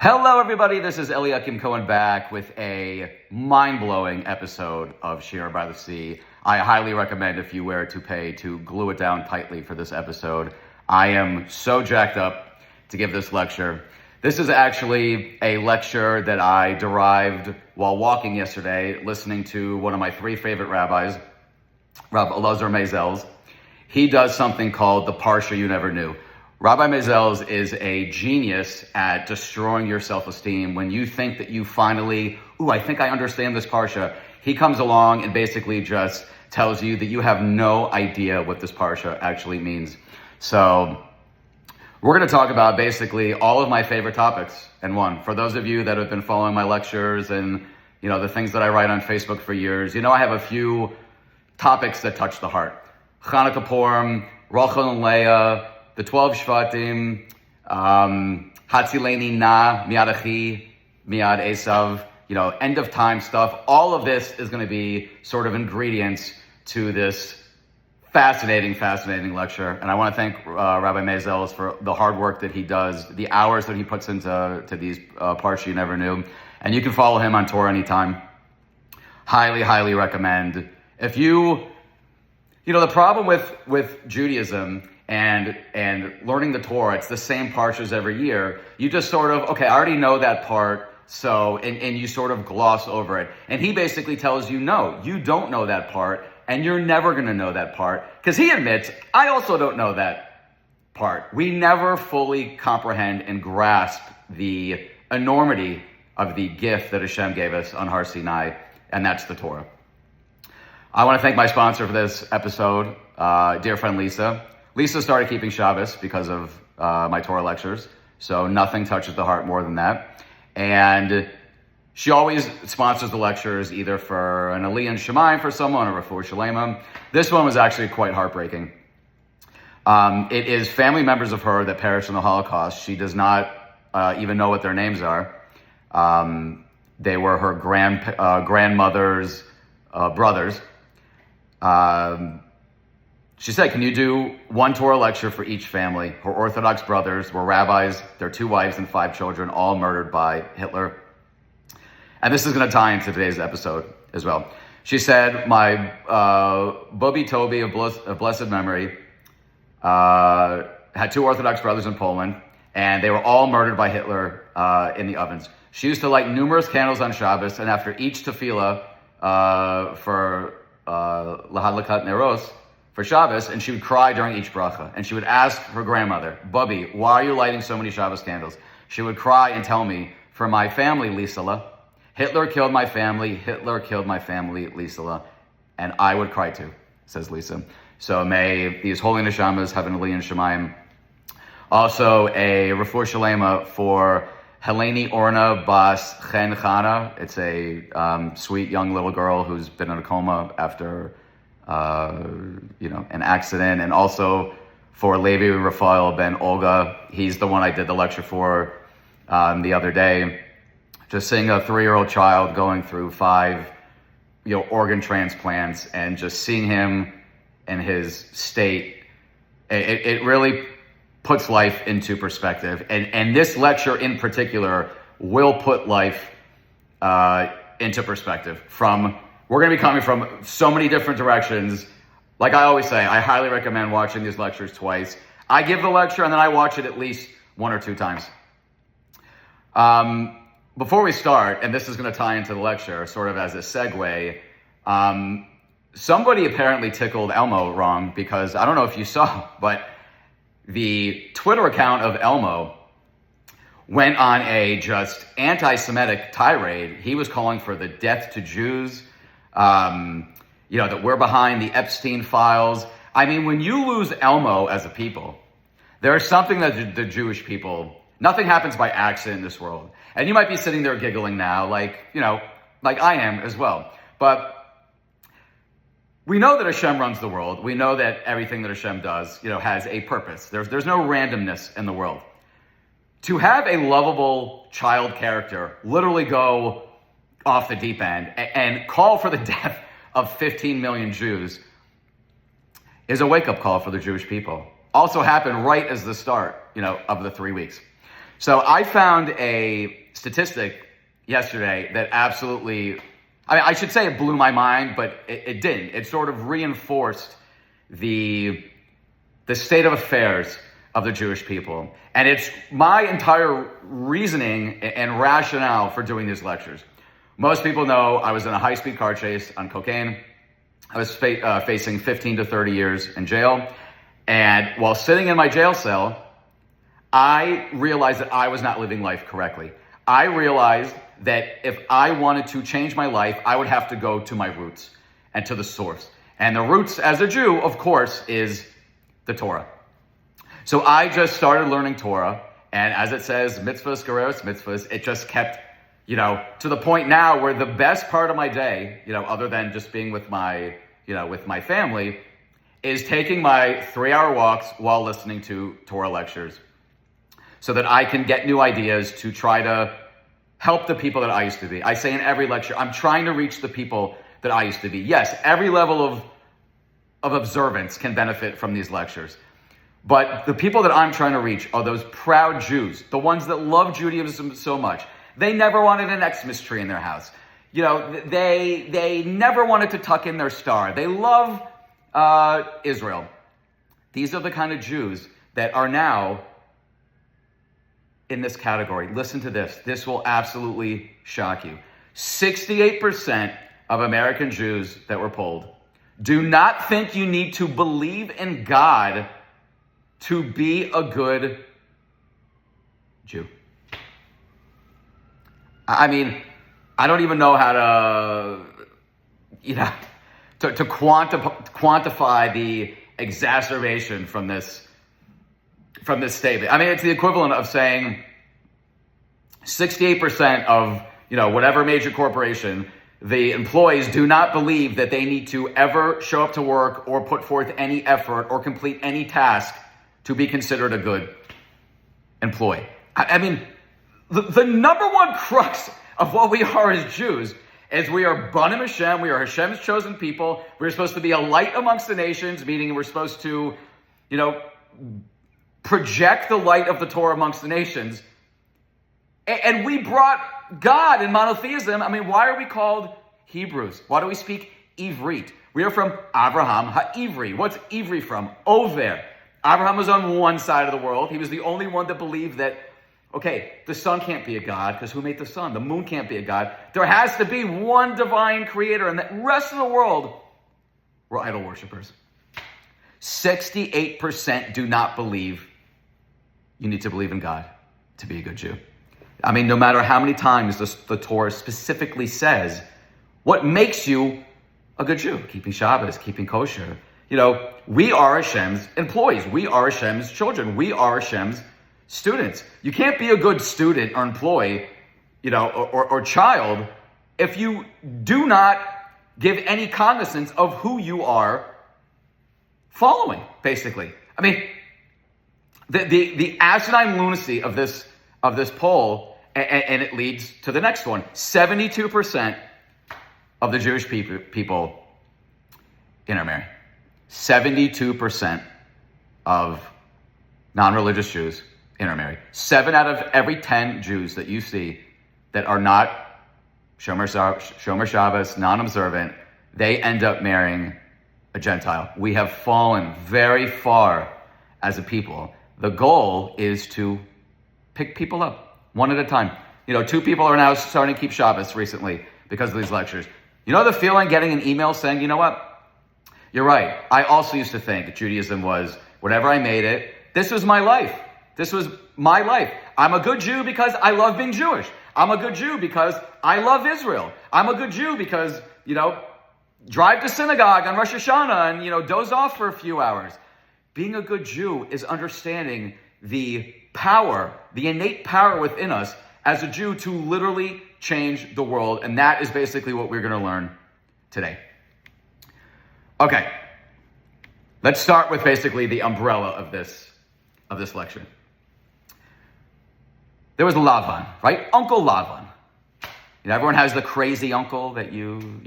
Hello, everybody. This is Eliakim Cohen back with a mind-blowing episode of Shir by the Sea. I highly recommend, if you wear a toupee, to glue it down tightly for this episode. I am so jacked up to give this lecture. This is actually a lecture that I derived while walking yesterday, listening to one of my three favorite rabbis, Rav Elazar Meisel's. He does something called the Parsha You Never Knew. Rabbi Meisel's is a genius at destroying your self-esteem. When you think that you finally, I think I understand this Parsha, he comes along and basically just tells you that you have no idea what this Parsha actually means. So we're going to talk about basically all of my favorite topics in one. For those of you that have been following my lectures and, the things that I write on Facebook for years, I have a few topics that touch the heart. Chanukah Purim, Rochel and Leah, the 12 Shvatim, Hatzileni Na, Miad Achi, Miad Esav, end of time stuff. All of this is going to be sort of ingredients to this fascinating lecture. And I want to thank Rabbi Meisel's for the hard work that he does, the hours that he puts into these Parsha You Never Knew. And you can follow him on Torah anytime. Highly recommend. If you, the problem with Judaism and learning the Torah, it's the same parshas every year. You just sort of, I already know that part, so, and you sort of gloss over it. And he basically tells you, no, you don't know that part, and you're never going to know that part. Because he admits, I also don't know that part. We never fully comprehend and grasp the enormity of the gift that Hashem gave us on Har Sinai, and that's the Torah. I want to thank my sponsor for this episode, dear friend Lisa. Lisa started keeping Shabbos because of my Torah lectures, so nothing touches the heart more than that. And she always sponsors the lectures either for an Aliyah and Shemayim for someone or a Refuah Shalema. This one was actually quite heartbreaking. It is family members of her that perished in the Holocaust. She does not even know what their names are. They were her grandmother's brothers. She said, can you do one Torah lecture for each family? Her Orthodox brothers were rabbis, their 2 wives and 5 children, all murdered by Hitler. And this is going to tie into today's episode as well. She said, my Bobby Toby of blessed memory had 2 Orthodox brothers in Poland, and they were all murdered by Hitler in the ovens. She used to light numerous candles on Shabbos, and after each tefillah for Lahadlakat Neros, for Shabbos, and she would cry during each bracha. And she would ask her grandmother, Bubby, why are you lighting so many Shabbos candles? She would cry and tell me, for my family, Lisala, Hitler killed my family, Lisala, and I would cry too, says Lisa. So may these holy neshamas have an Aliyah and Shemayim. Also, a Refuah Shalema for Heleni Orna Bas Chen Chana. It's a sweet young little girl who's been in a coma after an accident, and also for Levi Raphael Ben Olga. He's the one I did the lecture for the other day. Just seeing a 3-year-old child going through 5, organ transplants, and just seeing him in his state, it really puts life into perspective. And this lecture in particular will put life into perspective. We're going to be coming from so many different directions. Like I always say, I highly recommend watching these lectures twice. I give the lecture and then I watch it at least 1 or 2 times. Before we start, and this is going to tie into the lecture sort of as a segue, somebody apparently tickled Elmo wrong, because I don't know if you saw, but the Twitter account of Elmo went on a just anti-Semitic tirade. He was calling for the death to Jews, that we're behind the Epstein files. I mean, when you lose Elmo as a people, there's something that the Jewish people, nothing happens by accident in this world. And you might be sitting there giggling now, like I am as well. But we know that Hashem runs the world. We know that everything that Hashem does, has a purpose. There's no randomness in the world. To have a lovable child character literally go off the deep end and call for the death of 15 million Jews is a wake-up call for the Jewish people. Also happened right as the start, of the 3 weeks. So I found a statistic yesterday that absolutely, I should say it blew my mind, but it didn't. It sort of reinforced the state of affairs of the Jewish people. And it's my entire reasoning and rationale for doing these lectures. Most people know I was in a high-speed car chase on cocaine. I was facing 15 to 30 years in jail. And while sitting in my jail cell, I realized that I was not living life correctly. I realized that if I wanted to change my life, I would have to go to my roots and to the source. And the roots as a Jew, of course, is the Torah. So I just started learning Torah. And as it says, mitzvahs, gereros, mitzvahs, it just kept, to the point now where the best part of my day, other than just being with my family, is taking my 3-hour walks while listening to Torah lectures so that I can get new ideas to try to help the people that I used to be. I say in every lecture, I'm trying to reach the people that I used to be. Yes, every level of observance can benefit from these lectures. But the people that I'm trying to reach are those proud Jews, the ones that love Judaism so much. They never wanted an Xmas tree in their house. They never wanted to tuck in their star. They love Israel. These are the kind of Jews that are now in this category. Listen to this. This will absolutely shock you. 68% of American Jews that were polled do not think you need to believe in God to be a good Jew. I mean, I don't even know how to quantify the exacerbation from this statement. I mean, it's the equivalent of saying 68% of, whatever major corporation, the employees do not believe that they need to ever show up to work or put forth any effort or complete any task to be considered a good employee. I mean, the number one crux of what we are as Jews is we are Banim Hashem, we are Hashem's chosen people. We're supposed to be a light amongst the nations, meaning we're supposed to, project the light of the Torah amongst the nations. And we brought God in monotheism. I mean, why are we called Hebrews? Why do we speak Ivrit? We are from Abraham HaIvri. What's Ivri from? Over. Abraham was on one side of the world. He was the only one that believed that, okay, the sun can't be a god because who made the sun? The moon can't be a god. There has to be one divine creator, and the rest of the world were idol worshipers. 68% do not believe you need to believe in God to be a good Jew. I mean, no matter how many times the Torah specifically says what makes you a good Jew, keeping Shabbos, keeping kosher. We are Hashem's employees. We are Hashem's children. We are Hashem's students. You can't be a good student or employee, or child if you do not give any cognizance of who you are following, basically. I mean, the asinine lunacy of this poll, and it leads to the next one. 72% of the Jewish people intermarry. 72% of non-religious Jews intermarry. 7 out of every 10 Jews that you see that are not Shomer Shabbos, non-observant, they end up marrying a Gentile. We have fallen very far as a people. The goal is to pick people up one at a time. 2 people are now starting to keep Shabbos recently because of these lectures. The feeling getting an email saying, you know what? You're right. I also used to think Judaism was whatever I made it. This was my life. This was my life. I'm a good Jew because I love being Jewish. I'm a good Jew because I love Israel. I'm a good Jew because, drive to synagogue on Rosh Hashanah and, doze off for a few hours. Being a good Jew is understanding the power, the innate power within us as a Jew to literally change the world. And that is basically what we're going to learn today. Okay, let's start with basically the umbrella of this lecture. There was Lavan, right? Uncle Lavan. Everyone has the crazy uncle that you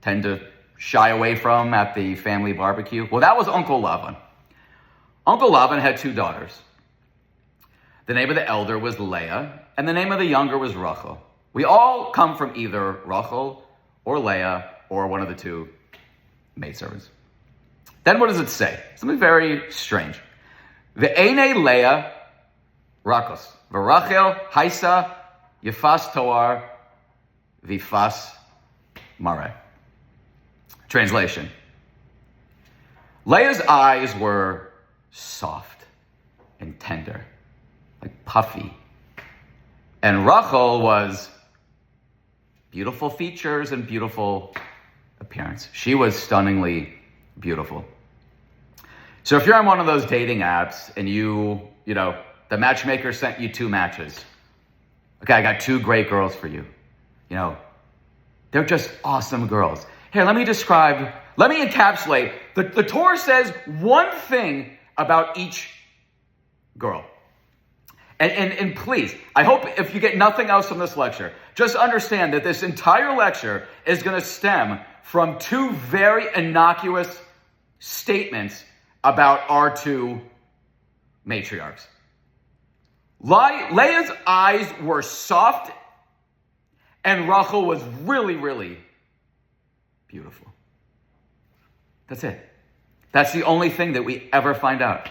tend to shy away from at the family barbecue. Well, that was Uncle Lavan. Uncle Lavan had 2 daughters. The name of the elder was Leah, and the name of the younger was Rochel. We all come from either Rochel or Leah or one of the two maidservants. Then what does it say? Something very strange. Ve'ene Leah Rakos, V'Rachel Haisa Yefas Toar Vifas Mare. Translation. Leah's eyes were soft and tender, like puffy. And Rochel was beautiful features and beautiful appearance. She was stunningly beautiful. So if you're on one of those dating apps and the matchmaker sent you 2 matches. Okay, I got 2 great girls for you. They're just awesome girls. Here, let me encapsulate. The Torah says one thing about each girl. And please, I hope if you get nothing else from this lecture, just understand that this entire lecture is going to stem from 2 very innocuous statements about our 2 matriarchs. Leah's eyes were soft, and Rochel was really, really beautiful. That's it. That's the only thing that we ever find out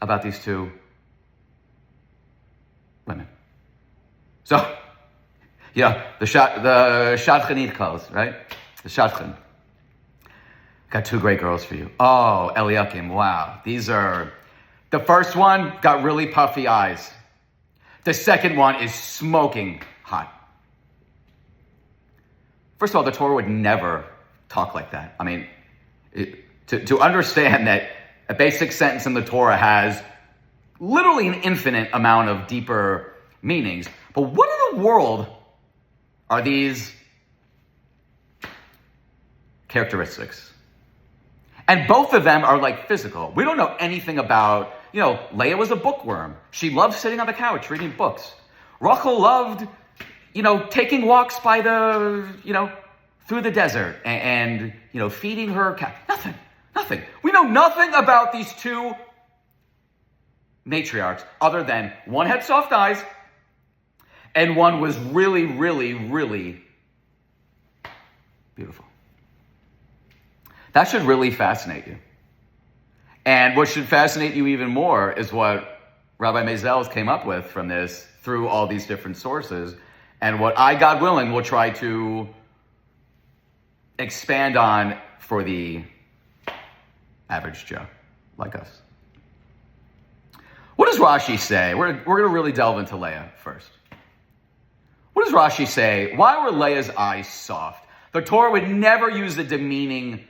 about these 2 women. So, the Shadchanit calls, right? The Shadchan. Got 2 great girls for you. Oh, Eliakim, wow. The first one got really puffy eyes. The second one is smoking hot. First of all, the Torah would never talk like that. I mean, to understand that a basic sentence in the Torah has literally an infinite amount of deeper meanings. But what in the world are these characteristics? And both of them are like physical. We don't know anything about, Leah was a bookworm. She loved sitting on the couch reading books. Rochel loved, taking walks by through the desert and feeding her cat. Nothing. We know nothing about these 2 matriarchs other than one had soft eyes and one was really, really, really beautiful. That should really fascinate you. And what should fascinate you even more is what Rabbi Maisels came up with from this through all these different sources, and what I, God willing, will try to expand on for the average Joe like us. What does Rashi say? We're going to really delve into Leah first. What does Rashi say? Why were Leah's eyes soft? The Torah would never use a demeaning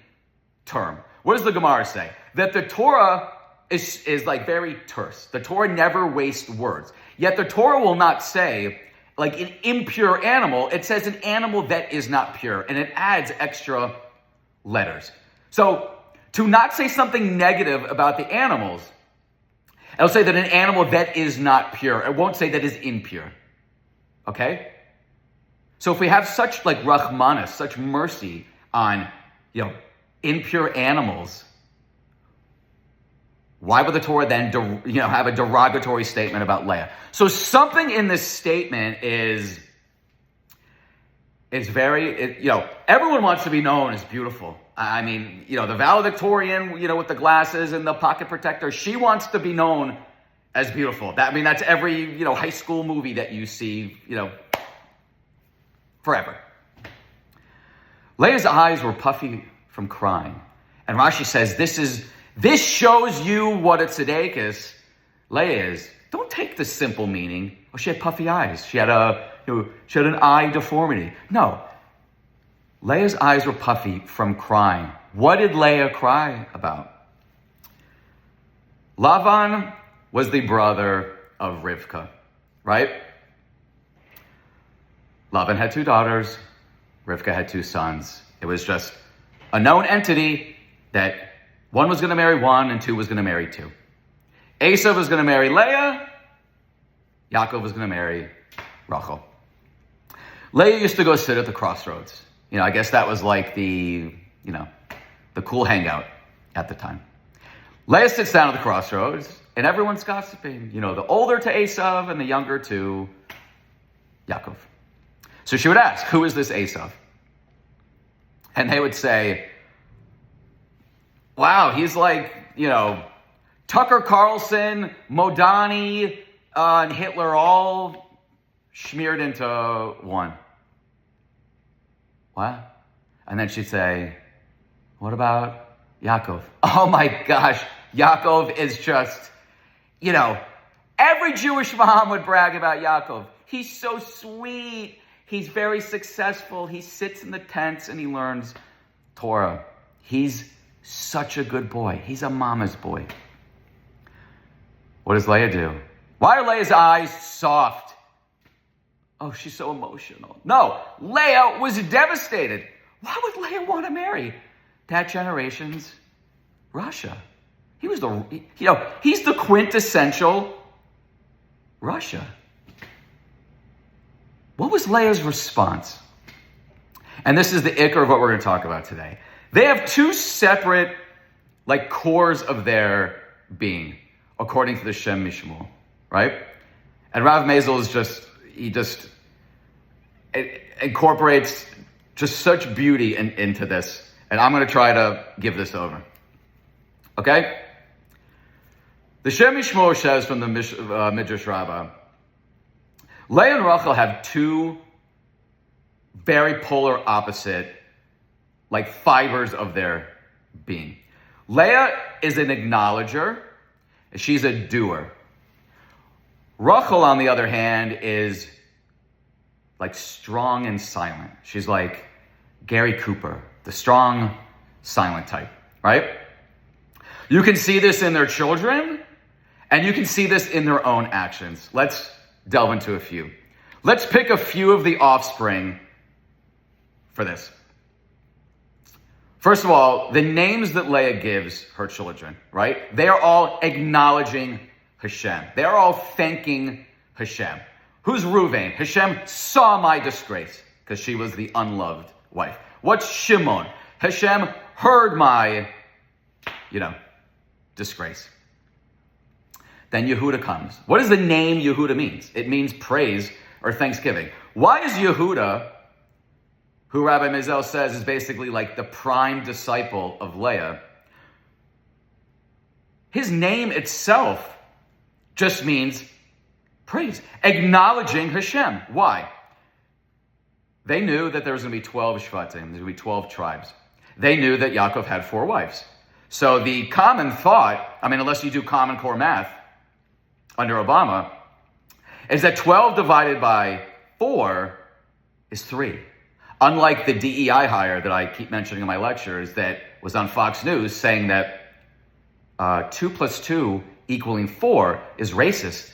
term. What does the Gemara say? That the Torah is like very terse. The Torah never wastes words. Yet the Torah will not say like an impure animal. It says an animal that is not pure, and it adds extra letters. So to not say something negative about the animals, it'll say that an animal that is not pure. It won't say that is impure. Okay? So if we have such like Rahmanas, such mercy on, impure animals, why would the Torah then, have a derogatory statement about Leah? So something in this statement is very, everyone wants to be known as beautiful. I mean, the valedictorian, with the glasses and the pocket protector, she wants to be known as beautiful. That's every, high school movie that you see, forever. Leah's eyes were puffy from crying. And Rashi says, this shows you what a tzedekis Leah is. Don't take the simple meaning. Oh, she had puffy eyes. She had an eye deformity. No. Leah's eyes were puffy from crying. What did Leah cry about? Lavan was the brother of Rivka, right? Lavan had 2 daughters. Rivka had 2 sons. It was just a known entity that one was going to marry one and 2 was going to marry 2. Esav was going to marry Leah. Yaakov was going to marry Rochel. Leah used to go sit at the crossroads. I guess that was like the cool hangout at the time. Leah sits down at the crossroads, and everyone's gossiping. The older to Esav and the younger to Yaakov. So she would ask, who is this Esav? And they would say, wow, he's like, Tucker Carlson, Modani, and Hitler all smeared into one. What? And then she'd say, what about Yaakov? Oh my gosh, Yaakov is just, every Jewish mom would brag about Yaakov. He's so sweet. He's very successful. He sits in the tents and he learns Torah. He's such a good boy. He's a mama's boy. What does Leah do? Why are Leah's eyes soft? Oh, she's so emotional. No, Leah was devastated. Why would Leah want to marry that generation's Russia? He was he's the quintessential Russia. What was Leah's response? And this is the ikar of what we're going to talk about today. They have two separate, cores of their being, according to the Shem Mishmul, right? And Rav Mazel it incorporates just such beauty into this. And I'm going to try to give this over. Okay? The Shem Mishmul says from the Midrash Rabbah, Leah and Rochel have two very polar opposite, fibers of their being. Leah is an acknowledger. She's a doer. Rochel, on the other hand, is strong and silent. She's like Gary Cooper, the strong, silent type, right? You can see this in their children, and you can see this in their own actions. Let's delve into a few. Let's pick a few of the offspring for this. First of all, the names that Leah gives her children, right? They are all acknowledging Hashem. They are all thanking Hashem. Who's Reuben? Hashem saw my disgrace because she was the unloved wife. What's Shimon? Hashem heard my, disgrace. Then Yehuda comes. What does the name Yehuda means? It means praise or thanksgiving. Why is Yehuda, who Rabbi Mazel says is basically the prime disciple of Leah, his name itself just means praise, acknowledging Hashem. Why? They knew that there was going to be 12 Shvatim, there was going to be 12 tribes. They knew that Yaakov had 4 wives. So the common thought, unless you do Common Core math under Obama, is that 12 divided by 4 is 3. Unlike the DEI hire that I keep mentioning in my lectures that was on Fox News saying that 2 plus 2 equaling 4 is racist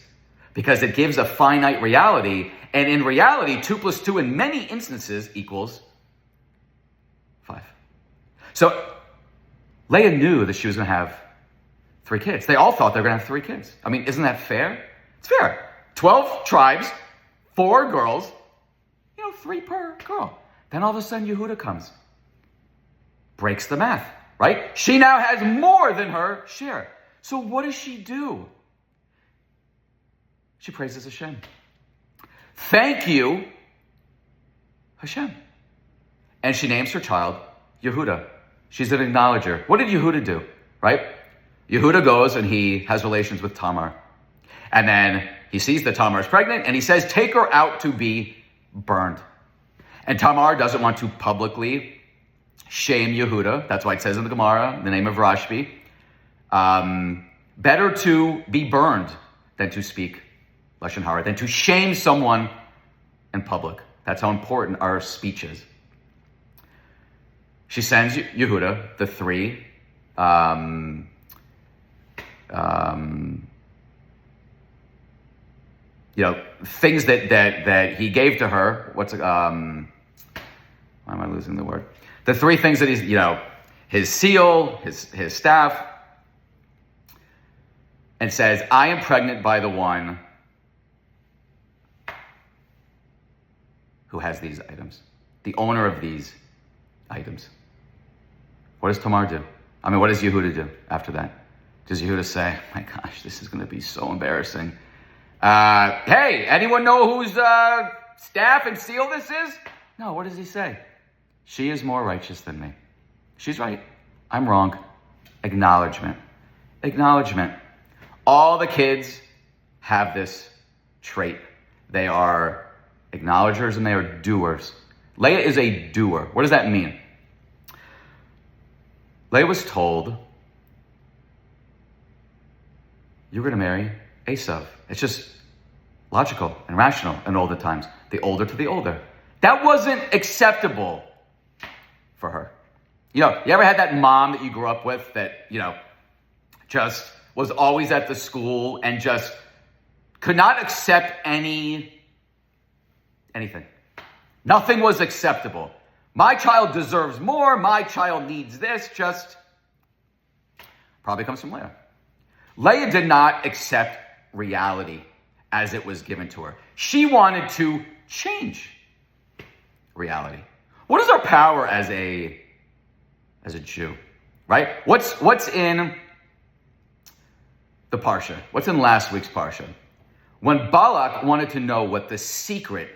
because it gives a finite reality. And in reality, 2 plus 2 in many instances equals 5. So Leah knew that she was going to have 3 kids. They all thought they were going to have 3 kids. Isn't that fair? It's fair. 12 tribes, 4 girls, 3 per girl. Then all of a sudden Yehuda comes. Breaks the math, right? She now has more than her share. So what does she do? She praises Hashem. Thank you, Hashem. And she names her child Yehuda. She's an acknowledger. What did Yehuda do, right? Yehuda goes and he has relations with Tamar. And then he sees that Tamar is pregnant and he says, take her out to be burned. And Tamar doesn't want to publicly shame Yehuda. That's why it says in the Gemara, the name of Rashbi, better to be burned than to speak Lashon Hara, than to shame someone in public. That's how important our speech is. She sends Yehuda the 3 things that he gave to her. Why am I losing the word? The 3 things that he's, his seal, his staff, and says, I am pregnant by the one who has these items, the owner of these items. What does Tamar do? What does Yehuda do after that? Does Yehuda say, my gosh, this is going to be so embarrassing. Hey, anyone know whose staff and seal this is? No, what does he say? She is more righteous than me. She's right. I'm wrong. Acknowledgement. Acknowledgement. All the kids have this trait. They are acknowledgers and they are doers. Leah is a doer. What does that mean? Leah was told, you're going to marry Esav. It's just logical and rational in older times. The older to the older. That wasn't acceptable for her. You ever had that mom that you grew up with that, just was always at the school and just could not accept anything. Nothing was acceptable. My child deserves more. My child needs this. Just probably comes from Leah. Leah did not accept reality as it was given to her. She wanted to change reality. What is our power as a Jew, right? What's in the Parsha? What's in last week's Parsha? When Balak wanted to know what the secret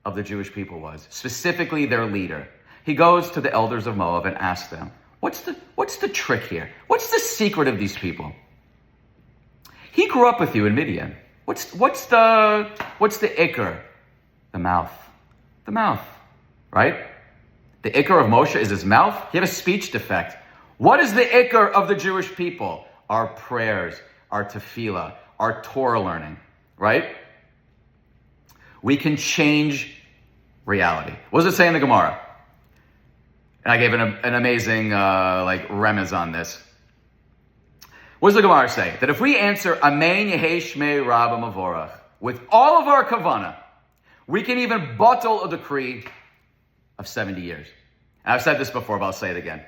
of the Jewish people was, specifically their leader, he goes to the elders of Moab and asks them, what's the trick here? What's the secret of these people? He grew up with you in Midian. What's the ikar? The mouth. The mouth, right? The ikar of Moshe is his mouth. He had a speech defect. What is the ikar of the Jewish people? Our prayers, our tefillah, our Torah learning, right? We can change reality. What does it say in the Gemara? And I gave an amazing remez on this. What does the Gemara say? That if we answer Amen Yehei Shmei Rabba Mavorach with all of our kavanah, we can even bottle a decree of 70 years. And I've said this before, but I'll say it again.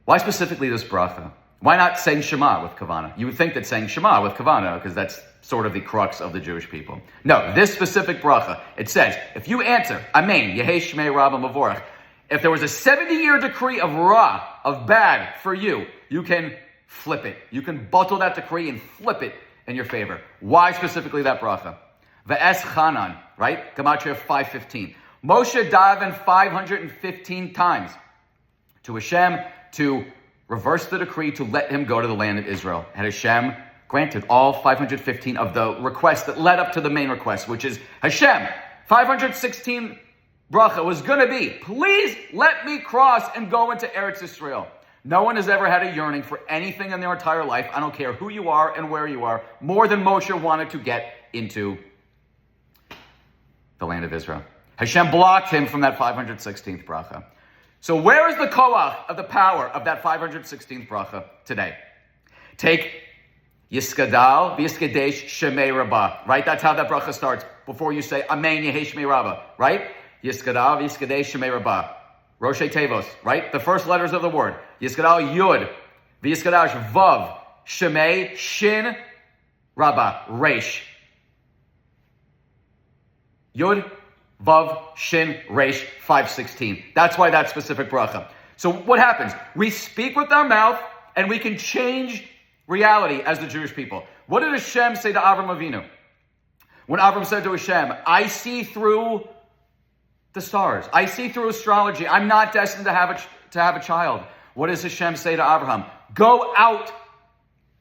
Why specifically this bracha? Why not saying Shema with kavanah? You would think that saying Shema with kavanah, because that's sort of the crux of the Jewish people. No, this specific bracha, it says, if you answer Amen Yehei Shmei Rabba Mavorach, if there was a 70-year decree of ra, of bad for you, you can flip it. You can bottle that decree and flip it in your favor. Why specifically that bracha? Ve'es Chanan, right? Gematria 515. Moshe davened 515 times to Hashem to reverse the decree to let him go to the land of Israel. And Hashem granted all 515 of the requests that led up to the main request, which is Hashem, 516 bracha was going to be, please let me cross and go into Eretz Israel. No one has ever had a yearning for anything in their entire life, I don't care who you are and where you are, more than Moshe wanted to get into the land of Israel. Hashem blocked him from that 516th bracha. So where is the koach of the power of that 516th bracha today? Take Yiskadal, V'yiskadesh Shemei Rabbah, right? That's how that bracha starts before you say Amen Yehei Shmei Rabbah, right? Yiskadal, V'yiskadesh Shemei Rabbah. Rochel Tevos, right? The first letters of the word. Yiskadal Yud, V'yiskadash Vav, Shemei Shin Rabbah, Resh. Yud, Vav, Shin, Resh, 516. That's why that specific bracha. So what happens? We speak with our mouth and we can change reality as the Jewish people. What did Hashem say to Avram Avinu? When Avram said to Hashem, I see through the stars. I see through astrology. I'm not destined to have a child. What does Hashem say to Abraham? Go out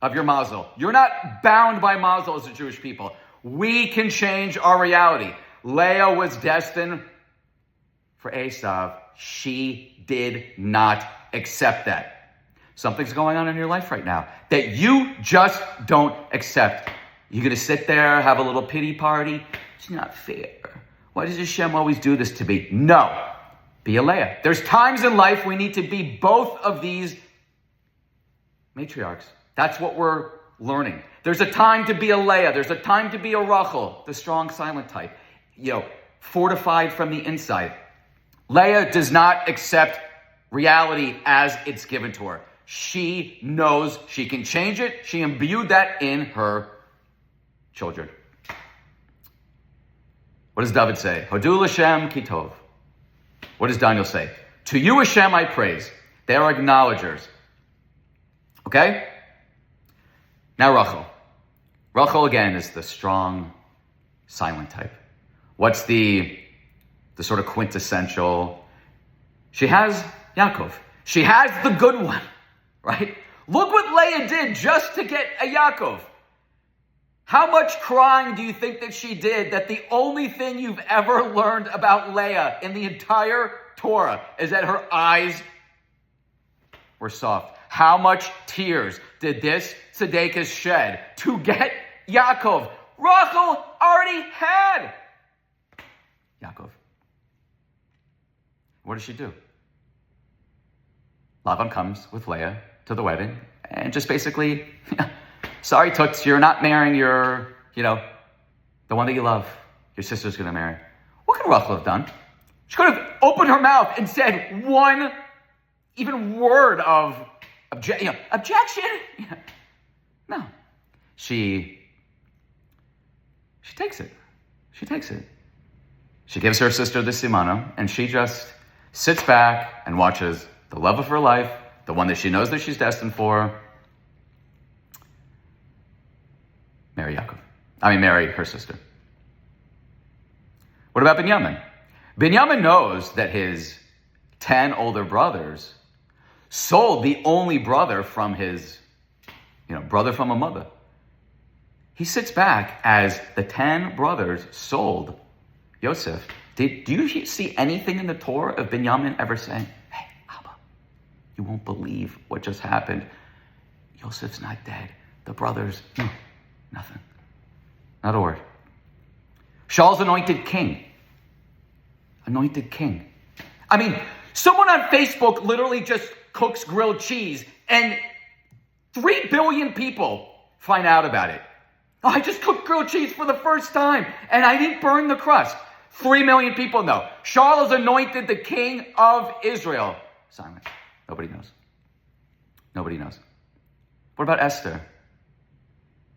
of your mazel. You're not bound by mazel as the Jewish people. We can change our reality. Leah was destined for Esav. She did not accept that. Something's going on in your life right now that you just don't accept. You're going to sit there, have a little pity party. It's not fair. Why does Hashem always do this to me? No. Be a Leah. There's times in life we need to be both of these matriarchs. That's what we're learning. There's a time to be a Leah. There's a time to be a Rochel, the strong, silent type. Fortified from the inside. Leah does not accept reality as it's given to her. She knows she can change it. She imbued that in her children. What does David say? Hodu l'Hashem ki tov. What does Daniel say? To you, Hashem, I praise. They are acknowledgers. Okay? Now Rochel. Rochel, again, is the strong, silent type. What's the sort of quintessential? She has Yaakov. She has the good one, right? Look what Leah did just to get a Yaakov. How much crying do you think that she did that the only thing you've ever learned about Leah in the entire Torah is that her eyes were soft? How much tears did this tzedekah shed to get Yaakov? Rochel already had Yaakov. What does she do? Lavan comes with Leah to the wedding and just basically, sorry, Toots, you're not marrying your, the one that you love. Your sister's going to marry. What could Rochel have done? She could have opened her mouth and said one even word of objection. No. She takes it. She takes it. She gives her sister the simano, and she just sits back and watches the love of her life, the one that she knows that she's destined for, marry her sister. What about Binyamin? Binyamin knows that his 10 older brothers sold the only brother from his, brother from a mother. He sits back as the 10 brothers sold Yosef. Do you see anything in the Torah of Binyamin ever saying, hey, Abba, you won't believe what just happened. Yosef's not dead. The brothers, nothing. Not a word. Shaul's anointed king. Anointed king. I mean, someone on Facebook literally just cooks grilled cheese and 3 billion people find out about it. Oh, I just cooked grilled cheese for the first time and I didn't burn the crust. 3 million people know. Shaul is anointed the king of Israel. Silence. Nobody knows. Nobody knows. What about Esther?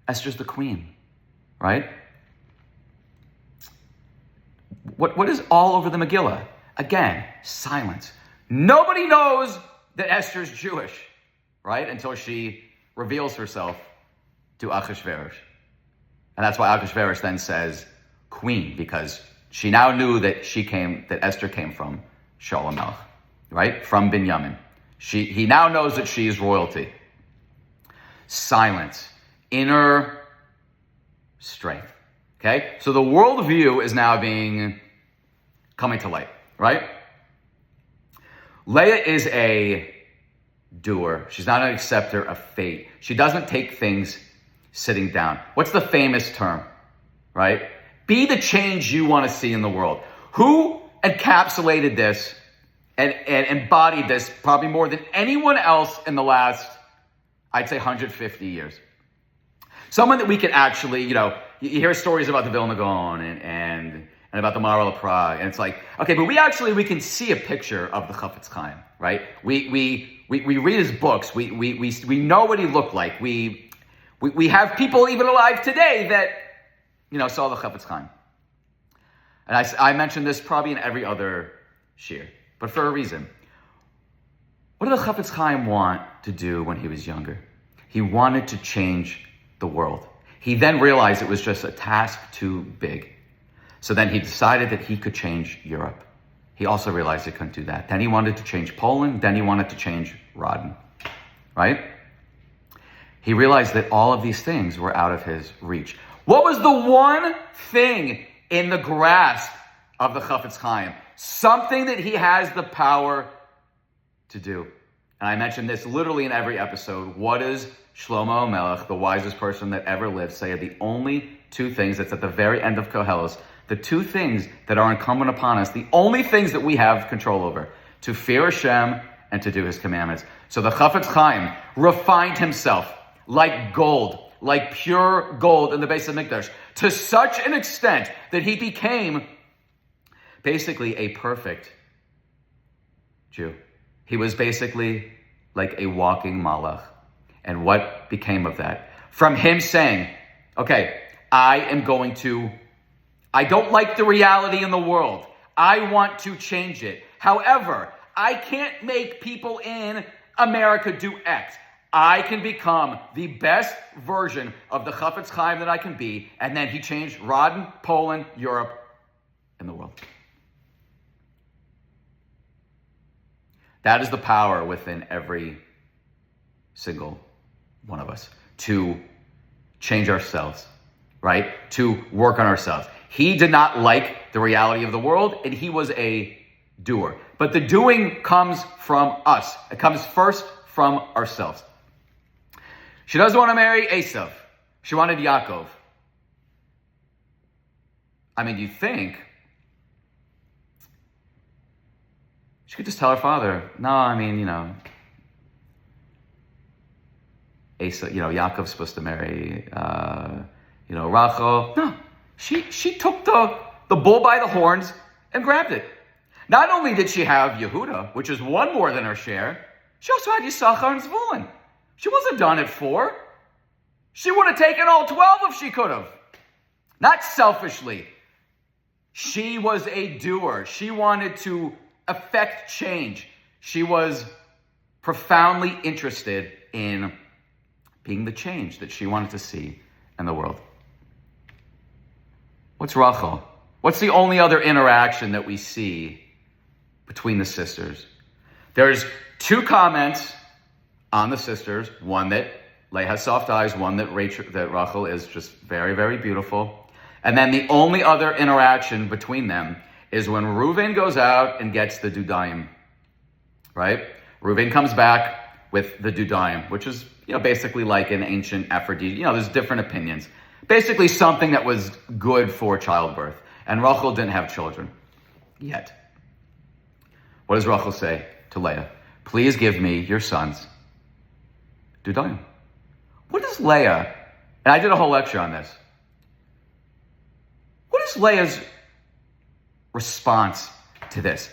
Esther's the queen, right? What is all over the Megillah? Again, silence. Nobody knows that Esther's Jewish, right? Until she reveals herself to Achashverosh. And that's why Achashverosh then says queen, because she now knew that Esther came from Shaul HaMelech, right? From Binyamin. He now knows that she is royalty. Silence. Inner strength. Okay? So the worldview is now coming to light, right? Leah is a doer. She's not an acceptor of fate. She doesn't take things sitting down. What's the famous term, right? Be the change you want to see in the world. Who encapsulated this and embodied this probably more than anyone else in the last, I'd say, 150 years? Someone that we can actually, you hear stories about the Vilna Gaon and about the Maharal of Prague, and it's like, okay, but we can see a picture of the Chafetz Chaim, right? We read his books. We know what he looked like. We have people even alive today that, saw the Chafetz Chaim. And I mentioned this probably in every other shir, but for a reason. What did the Chafetz Chaim want to do when he was younger? He wanted to change the world. He then realized it was just a task too big. So then he decided that he could change Europe. He also realized he couldn't do that. Then he wanted to change Poland. Then he wanted to change Rodden, right? He realized that all of these things were out of his reach. What was the one thing in the grasp of the Chafetz Chaim? Something that he has the power to do. And I mentioned this literally in every episode. What does Shlomo Melech, the wisest person that ever lived, say are the only two things that's at the very end of Koheles, the two things that are incumbent upon us, the only things that we have control over, to fear Hashem and to do his commandments. So the Chafetz Chaim refined himself like gold, like pure gold in the Beis HaMikdash, to such an extent that he became basically a perfect Jew. He was basically like a walking malach. And what became of that? From him saying, okay, I don't like the reality in the world. I want to change it. However, I can't make people in America do X. I can become the best version of the Chafetz Chaim that I can be. And then he changed Rodden, Poland, Europe, and the world. That is the power within every single one of us to change ourselves, right? To work on ourselves. He did not like the reality of the world, and he was a doer. But the doing comes from us. It comes first from ourselves. She doesn't want to marry Esav. She wanted Yaakov. I mean, you think she could just tell her father, no, I mean, Esav, Yaakov's supposed to marry, Rochel. No, she took the bull by the horns and grabbed it. Not only did she have Yehuda, which is one more than her share, she also had Yisachar and Zvulun. She wasn't done at 4. She would have taken all 12 if she could have. Not selfishly. She was a doer. She wanted to affect change. She was profoundly interested in being the change that she wanted to see in the world. What's Rochel? What's the only other interaction that we see between the sisters? There's 2 comments on the sisters. One that Leah has soft eyes, one that Rochel is just very, very beautiful. And then the only other interaction between them is when Reuben goes out and gets the dudayim, right? Reuben comes back with the dudayim, which is, basically like an ancient Aphrodite. There's different opinions. Basically something that was good for childbirth. And Rochel didn't have children yet. What does Rochel say to Leah? Please give me your sons dudayim. What is Leah, and I did a whole lecture on this, what is Leah's response to this?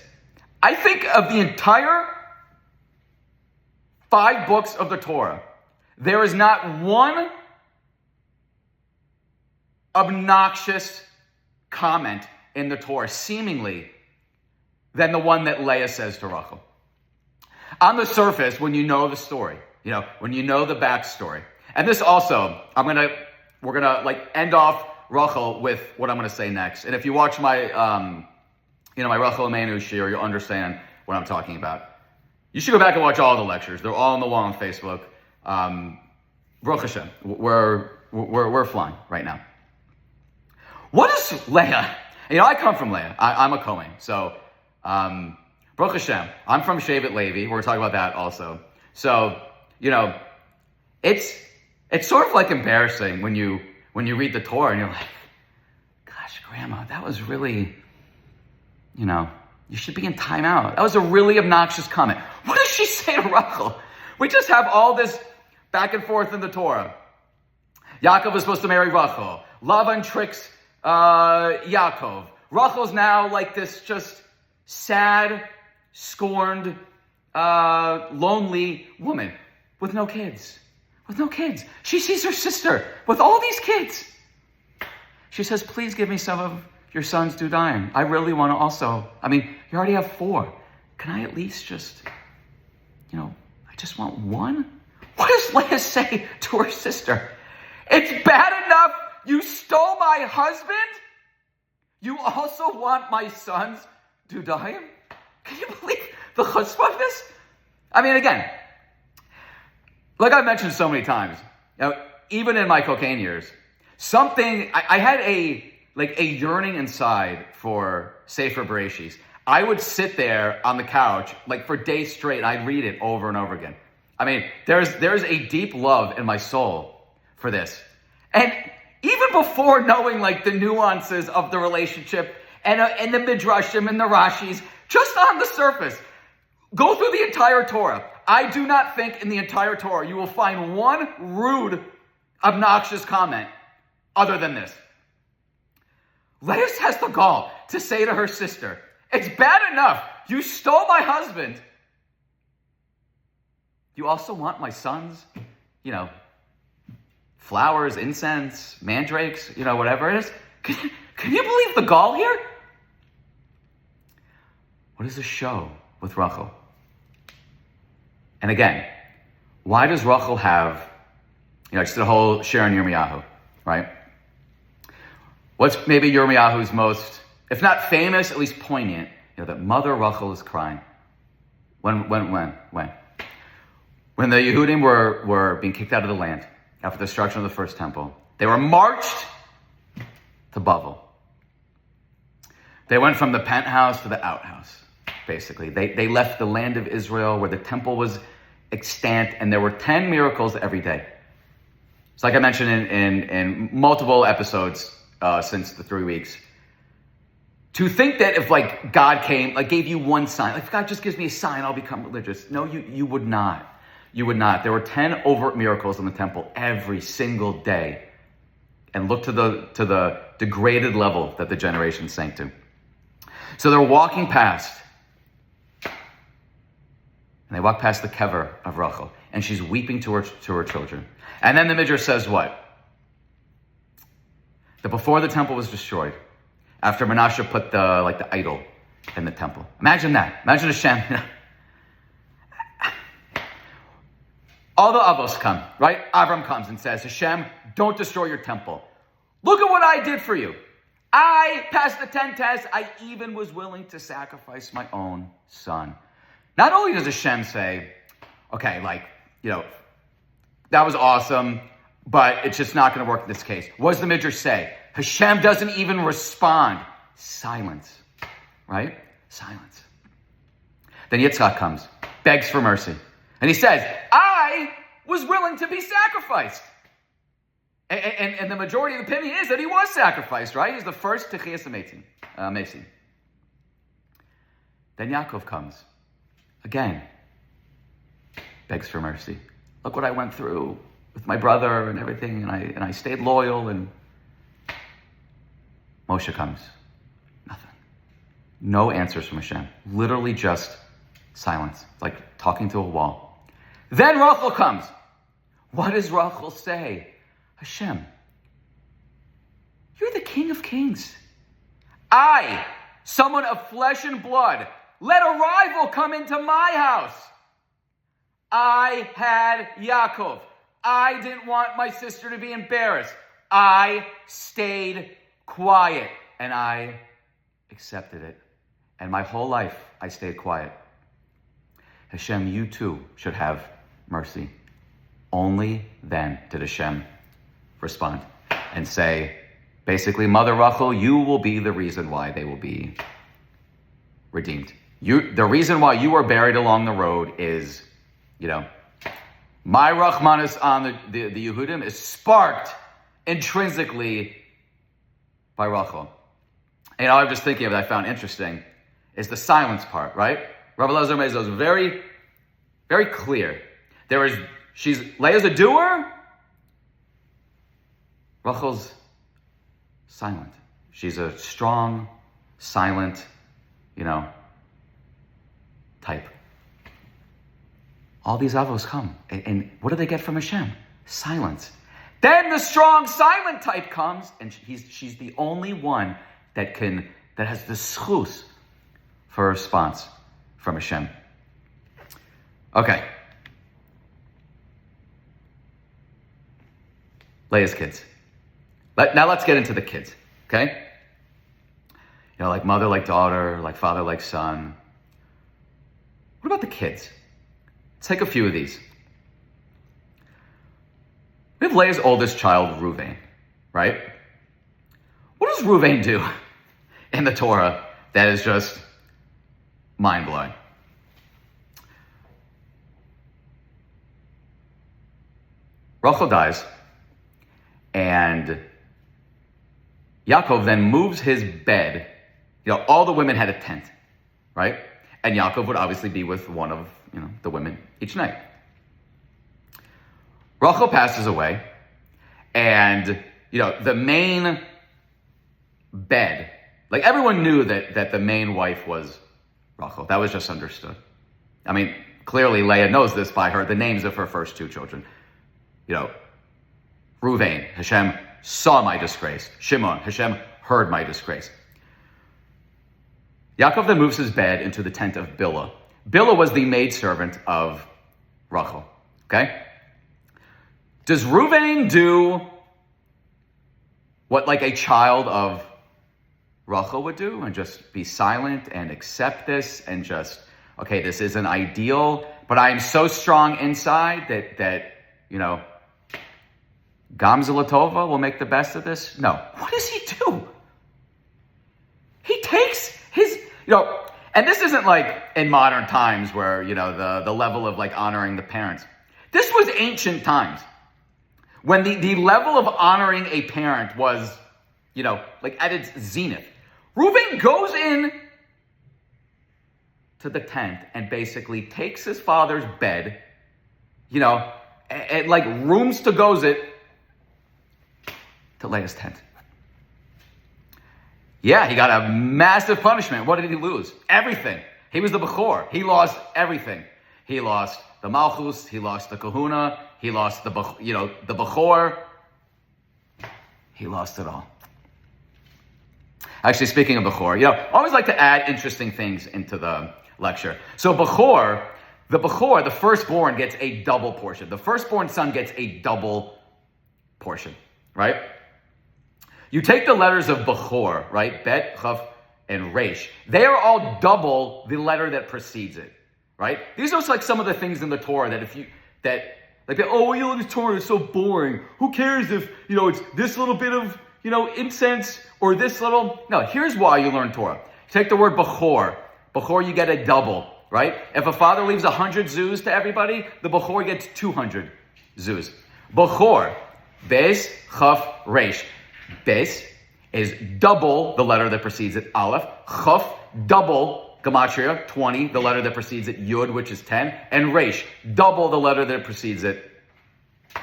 I think of the entire 5 books of the Torah, there is not one obnoxious comment in the Torah, seemingly, than the one that Leah says to Rochel. On the surface, when you know the story, when you know the backstory, and this also, we're gonna end off Rochel with what I'm gonna say next. And if you watch my, my Rochel Amenu shir, you'll understand what I'm talking about. You should go back and watch all the lectures. They're all on the wall on Facebook. Baruch Hashem, we're flying right now. What is Leah? I come from Leah. I'm a Kohen. So, Baruch Hashem, I'm from Shevet Levi. We're going to talk about that also. So, it's sort of like embarrassing when you read the Torah and you're like, gosh, Grandma, that was really, you should be in timeout. That was a really obnoxious comment. What does she say to Rochel? We just have all this back and forth in the Torah. Yaakov is supposed to marry Rochel. Lavan tricks Yaakov. Rachel's now like this just sad, scorned, lonely woman with no kids. She sees her sister with all these kids. She says, please give me some of your son's dudayim. I really want to also, you already have 4. Can I at least just, I just want 1? What does Leah say to her sister? It's bad enough you stole my husband? You also want my son's dudayim? Can you believe the chutzpah of this? Again, like I've mentioned so many times, even in my cocaine years, I had a yearning inside for Sefer Bereshis. I would sit there on the couch for days straight, and I'd read it over and over again. There's a deep love in my soul for this. And even before knowing the nuances of the relationship and the midrashim and the Rashis, just on the surface, go through the entire Torah. I do not think in the entire Torah you will find one rude, obnoxious comment other than this. Leah has the gall to say to her sister, it's bad enough you stole my husband. You also want my sons, flowers, incense, mandrakes, whatever it is. Can you believe the gall here? What is the show with Rochel? And again, why does Rochel have, just the whole Sharon Yirmiyahu, right? What's maybe Yirmiyahu's most, if not famous, at least poignant, that Mother Rochel is crying. When? When the Yehudim were being kicked out of the land after the destruction of the first temple, they were marched to Bavel. They went from the penthouse to the outhouse, basically. They left the land of Israel where the temple was extant, and there were 10 miracles every day. It's like I mentioned in multiple episodes since the 3 weeks. To think that if God came, gave you one sign, if God just gives me a sign, I'll become religious. No, you would not. You would not. There were 10 overt miracles in the temple every single day. And look to the degraded level that the generation sank to. So they're walking past. And they walk past the kever of Rochel. And she's weeping to her children. And then the Midrash says what? That before the temple was destroyed, after Menashe put the idol in the temple. Imagine that. Imagine Hashem. All the Avos come, right? Avram comes and says, Hashem, don't destroy your temple. Look at what I did for you. I passed the 10 tests. I even was willing to sacrifice my own son. Not only does Hashem say, okay, that was awesome, but it's just not going to work in this case. What does the Midrash say? Hashem doesn't even respond. Silence, right? Silence. Then Yitzchak comes, begs for mercy. And he says, I was willing to be sacrificed. And the majority of the opinion is that he was sacrificed, right? He's the first Techias Mason. Then Yaakov comes, again, begs for mercy. Look what I went through with my brother and everything, and I stayed loyal, and Moshe comes. Nothing. No answers from Hashem. Literally just silence. It's like talking to a wall. Then Rochel comes. What does Rochel say? Hashem, you're the King of Kings. I, someone of flesh and blood, let a rival come into my house. I had Yaakov. I didn't want my sister to be embarrassed. I stayed quiet, and I accepted it. And my whole life, I stayed quiet. Hashem, you too should have mercy. Only then did Hashem respond and say, basically, Mother Rochel, you will be the reason why they will be redeemed. The reason why you are buried along the road is, my Rachmanis on the Yehudim is sparked intrinsically by Rochel. And all I'm just thinking of that I found interesting is the silence part, right? Rabbi Elazar Mezo is very, very clear. Leah's a doer. Rachel's silent. She's a strong, silent, type. All these avos come. And what do they get from Hashem? Silence. Then the strong, silent type comes, and she's the only one that has the schus for a response from Hashem. Okay. Leah's kids. Now let's get into the kids, okay? Like mother, like daughter, like father, like son. What about the kids? Let's take a few of these. We have Leah's oldest child, Reuben, right? What does Reuben do in the Torah that is just mind-blowing? Rochel dies, and Yaakov then moves his bed. All the women had a tent, right? And Yaakov would obviously be with one of, the women each night. Rochel passes away, and, the main bed, everyone knew that the main wife was Rochel. That was just understood. I mean, clearly Leah knows this by the names of her first two children. Reuven, Hashem saw my disgrace. Shimon, Hashem heard my disgrace. Yaakov then moves his bed into the tent of Binah. Binah was the maidservant of Rochel. Okay? Does Reuben do what like a child of Rochel would do and just be silent and accept this and just, okay, this isn't ideal, but I am so strong inside that Gamza Latova will make the best of this? No. What does he do? He takes his, and this isn't like in modern times where, the level of like honoring the parents. This was ancient times when the level of honoring a parent was, like at its zenith. Reuben goes in to the tent and basically takes his father's bed, and like rooms to goes it to Leah's tent. Yeah, he got a massive punishment. What did he lose? Everything. He was the Bechor. He lost everything. He lost the Malchus. He lost the Kahuna. He lost the Bechor. He lost it all. Actually, speaking of Bechor, I always like to add interesting things into the lecture. So the firstborn gets a double portion. The firstborn son gets a double portion, right? You take the letters of Bechor, right? Bet, Chaf, and Resh. They are all double the letter that precedes it, right? These are like some of the things in the Torah that oh, you learn the Torah is so boring. Who cares if, it's this little bit of, incense or this little. No, here's why you learn Torah. Take the word Bechor. Bechor, you get a double, right? If a father leaves 100 zuz to everybody, the Bechor gets 200 zuz. Bechor, Bez, Chaf, Resh. Bez is double the letter that precedes it, Aleph. Chaf, double Gematria, 20, the letter that precedes it, Yud, which is 10. And Resh, double the letter that precedes it,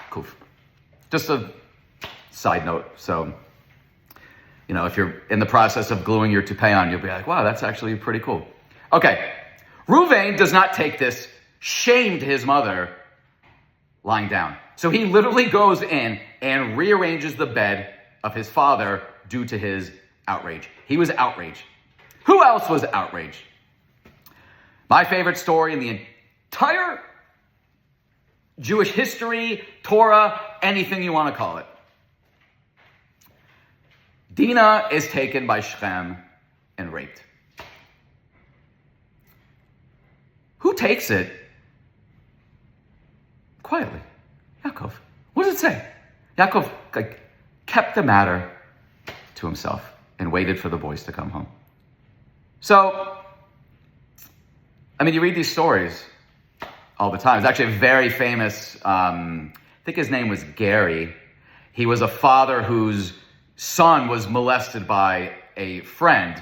Kuf. Just a side note. So, if you're in the process of gluing your toupee on, you'll be like, wow, that's actually pretty cool. Okay, Reuben does not take this shame to his mother lying down. So he literally goes in and rearranges the bed of his father due to his outrage. He was outraged. Who else was outraged? My favorite story in the entire Jewish history, Torah, anything you want to call it. Dinah is taken by Shechem and raped. Who takes it? Quietly. Yaakov. What does it say? Yaakov kept the matter to himself and waited for the boys to come home. So, you read these stories all the time. It's actually a very famous, I think his name was Gary. He was a father whose son was molested by a friend.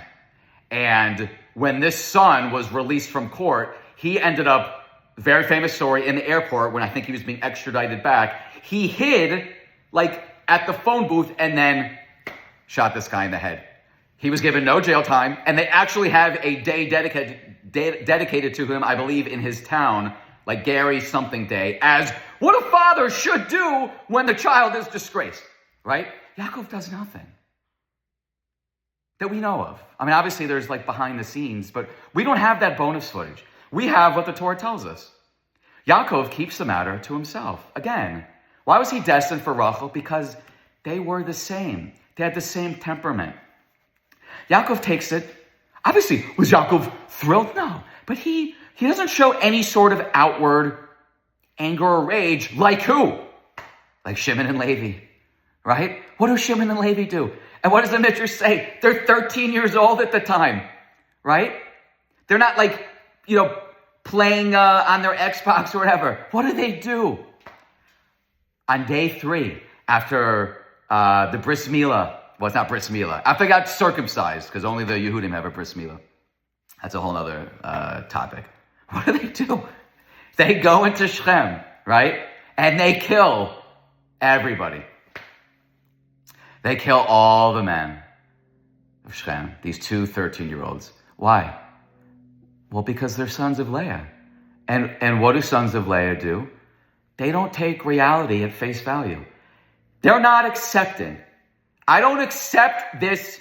And when this son was released from court, he ended up, very famous story, in the airport when I think he was being extradited back. He hid, at the phone booth and then shot this guy in the head. He was given no jail time, and they actually have a day dedicated to him, I believe, in his town, like Gary something day, as what a father should do when the child is disgraced, right? Yaakov does nothing that we know of. Obviously there's behind the scenes, but we don't have that bonus footage. We have what the Torah tells us. Yaakov keeps the matter to himself. Again, why was he destined for Rochel? Because they were the same. They had the same temperament. Yaakov takes it. Obviously, was Yaakov thrilled? No. But he doesn't show any sort of outward anger or rage. Like who? Like Shimon and Levi, right? What do Shimon and Levi do? And what does the Midrash say? They're 13 years old at the time, right? They're not playing on their Xbox or whatever. What do? On day 3, after the bris milah, well, it's not bris milah, after they got circumcised, because only the Yehudim have a bris milah. That's a whole other topic. What do? They go into Shechem, right? And they kill everybody. They kill all the men of Shechem, these 2 13-year-olds. Why? Well, because they're sons of Leah. And what do sons of Leah do? They don't take reality at face value. They're not accepting. I don't accept this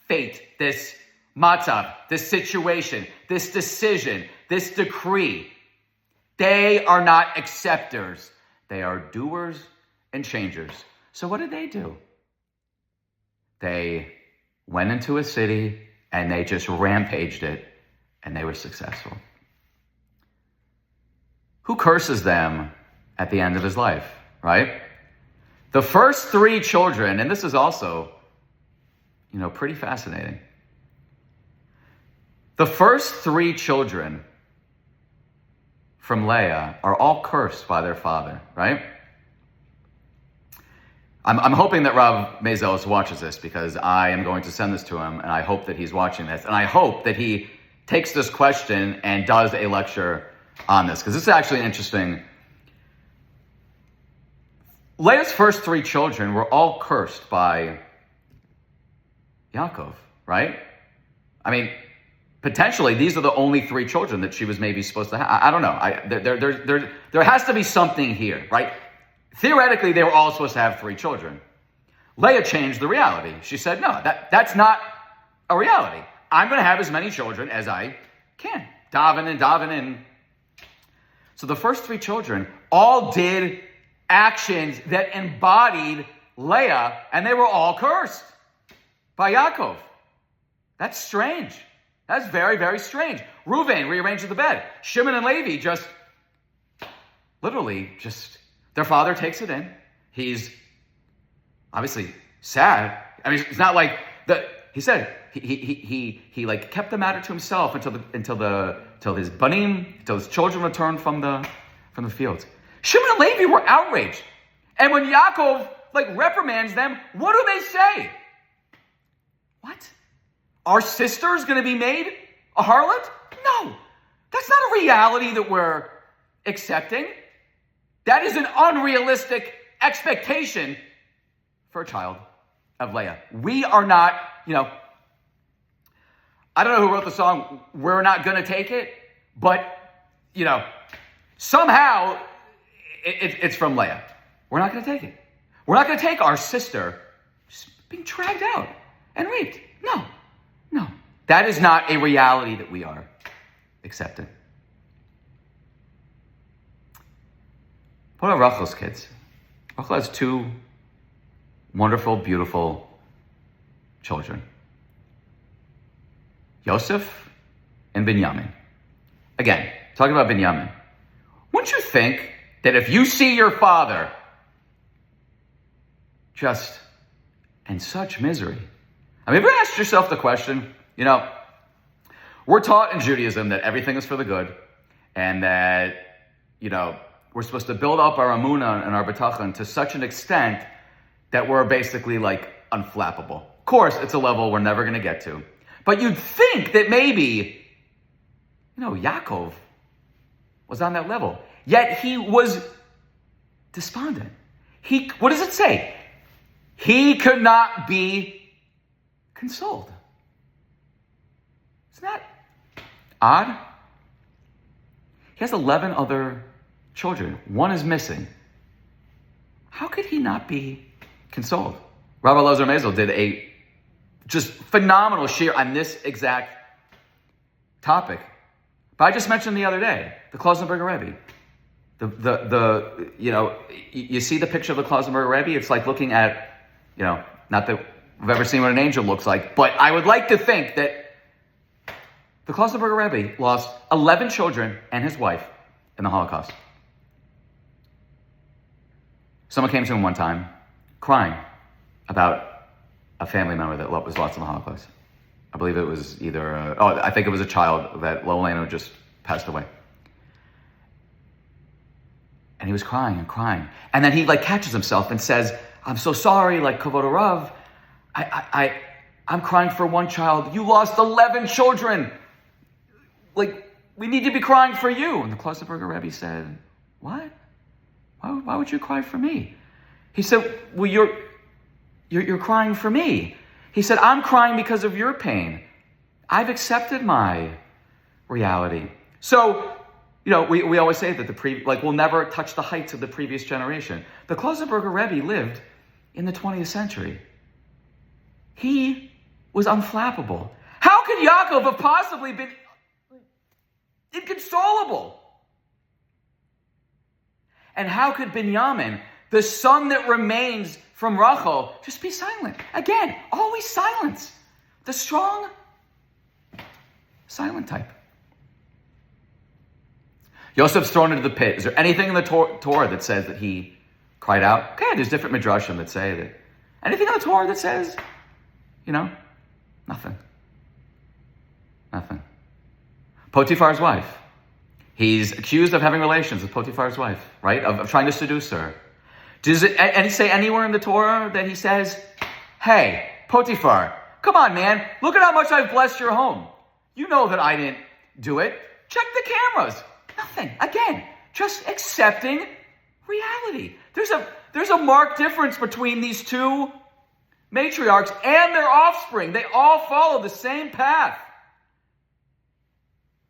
fate, this matzav, this situation, this decision, this decree. They are not acceptors. They are doers and changers. So what did they do? They went into a city and they just rampaged it, and they were successful. Who curses them at the end of his life, right? The first 3 children, and this is also, pretty fascinating. The first 3 children from Leah are all cursed by their father, right? I'm hoping that Rav Mezelis watches this, because I am going to send this to him, and I hope that he's watching this, and I hope that he takes this question and does a lecture on this, because this is actually interesting. Leah's first 3 children were all cursed by Yaakov, right? I mean, potentially these are the only 3 children that she was maybe supposed to have. I don't know. There has to be something here, right? Theoretically, they were all supposed to have 3 children. Leah changed the reality. She said, no, that's not a reality. I'm going to have as many children as I can. Daven in. So the first 3 children all did actions that embodied Leah, and they were all cursed by Yaakov. That's strange. That's very, very strange. Reuben rearranged the bed. Shimon and Levi just their father takes it in. He's obviously sad. I mean, it's not like he said he like kept the matter to himself until his children returned from the fields. Shimon and Levi were outraged. And when Yaakov reprimands them, what do they say? What? Our sister's going to be made a harlot? No, that's not a reality that we're accepting. That is an unrealistic expectation for a child of Leah. We are not, I don't know who wrote the song, We're Not Gonna Take It, but, somehow it's from Leah. We're not gonna take it. We're not gonna take our sister just being dragged out and raped. No. That is not a reality that we are accepting. What about Rochel's kids? Rochel has 2 wonderful, beautiful children. Yosef and Binyamin. Again, talking about Binyamin. Wouldn't you think that if you see your father just in such misery, have you ever asked yourself the question, we're taught in Judaism that everything is for the good, and that, we're supposed to build up our amunah and our bitachon to such an extent that we're basically unflappable. Of course, it's a level we're never going to get to. But you'd think that maybe, Yaakov was on that level. Yet he was despondent. What does it say? He could not be consoled. Isn't that odd? He has 11 other children. 1 is missing. How could he not be consoled? Rabbi Elazar Mezel did a just phenomenal shir on this exact topic. But I just mentioned the other day, the Klausenberger Rebbe. You see the picture of the Klausenberger Rebbe? It's like looking at, not that we've ever seen what an angel looks like, but I would like to think that the Klausenberger Rebbe lost 11 children and his wife in the Holocaust. Someone came to him one time crying about a family member that was lost in the Holocaust. I believe it was I think it was a child that Lolano just passed away. And he was crying and crying. And then he catches himself and says, I'm so sorry, Kavod Rav. I'm crying for 1 child. You lost 11 children. We need to be crying for you. And the Klausenberger Rebbe said, what? Why would you cry for me? He said, well, you're crying for me. He said, I'm crying because of your pain. I've accepted my reality. So, we always say that we'll never touch the heights of the previous generation. The Klausenberger Rebbe lived in the 20th century. He was unflappable. How could Yaakov have possibly been inconsolable? And how could Binyamin, the son that remains from Rochel, just be silent? Again, always silence. The strong, silent type. Yosef's thrown into the pit. Is there anything in the Torah that says that he cried out? Okay, there's different midrashim that say that. Anything in the Torah that says, nothing. Nothing. Potiphar's wife. He's accused of having relations with Potiphar's wife, right? Of trying to seduce her. Does it say anywhere in the Torah that he says, hey, Potiphar, come on, man. Look at how much I've blessed your home. You know that I didn't do it. Check the cameras. Nothing. Again, just accepting reality. There's a marked difference between these two matriarchs and their offspring. They all follow the same path.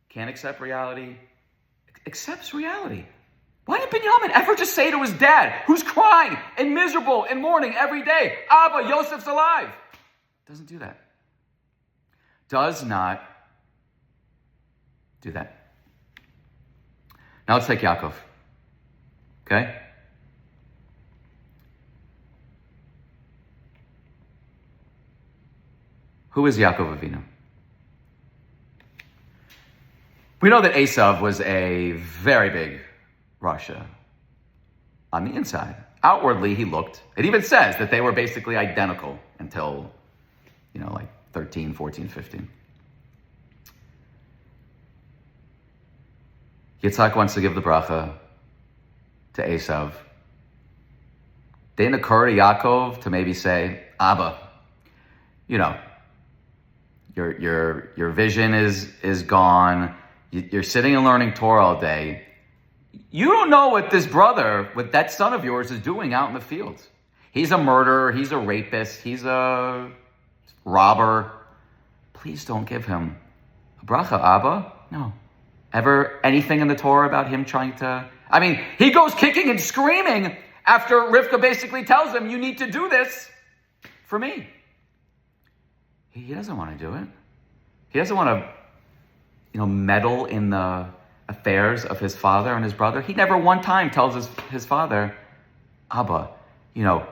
Can't accept reality. Accepts reality. Why did Binyamin ever just say to his dad, who's crying and miserable and mourning every day, Abba, Yosef's alive? Doesn't do that. Does not do that. Now let's take Yaakov. Okay? Who is Yaakov Avinu? We know that Esav was a very big Rasha on the inside. Outwardly, he looked. It even says that they were basically identical until, like 13, 14, 15. Yitzhak wants to give the bracha to Esav. Didn't occur to Yaakov to maybe say, Abba, your vision is gone. You're sitting and learning Torah all day. You don't know what this brother, what that son of yours is doing out in the fields. He's a murderer. He's a rapist. He's a robber. Please don't give him a bracha, Abba. No. Ever anything in the Torah about him trying to... he goes kicking and screaming after Rivka basically tells him, you need to do this for me. He doesn't want to do it. He doesn't want to, meddle in the affairs of his father and his brother. He never one time tells his father, Abba, you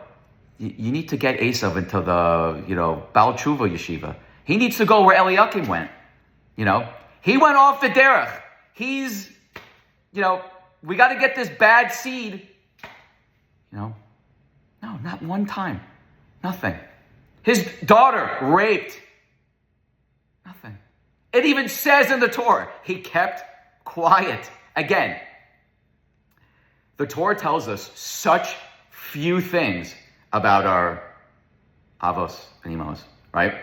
need to get Esav into the, Baal Tshuva yeshiva. He needs to go where Eliakim went. He went off the derech. He's, we got to get this bad seed. No, not one time. Nothing. His daughter raped. Nothing. It even says in the Torah, he kept quiet. Again, the Torah tells us such few things about our avos and imos, right?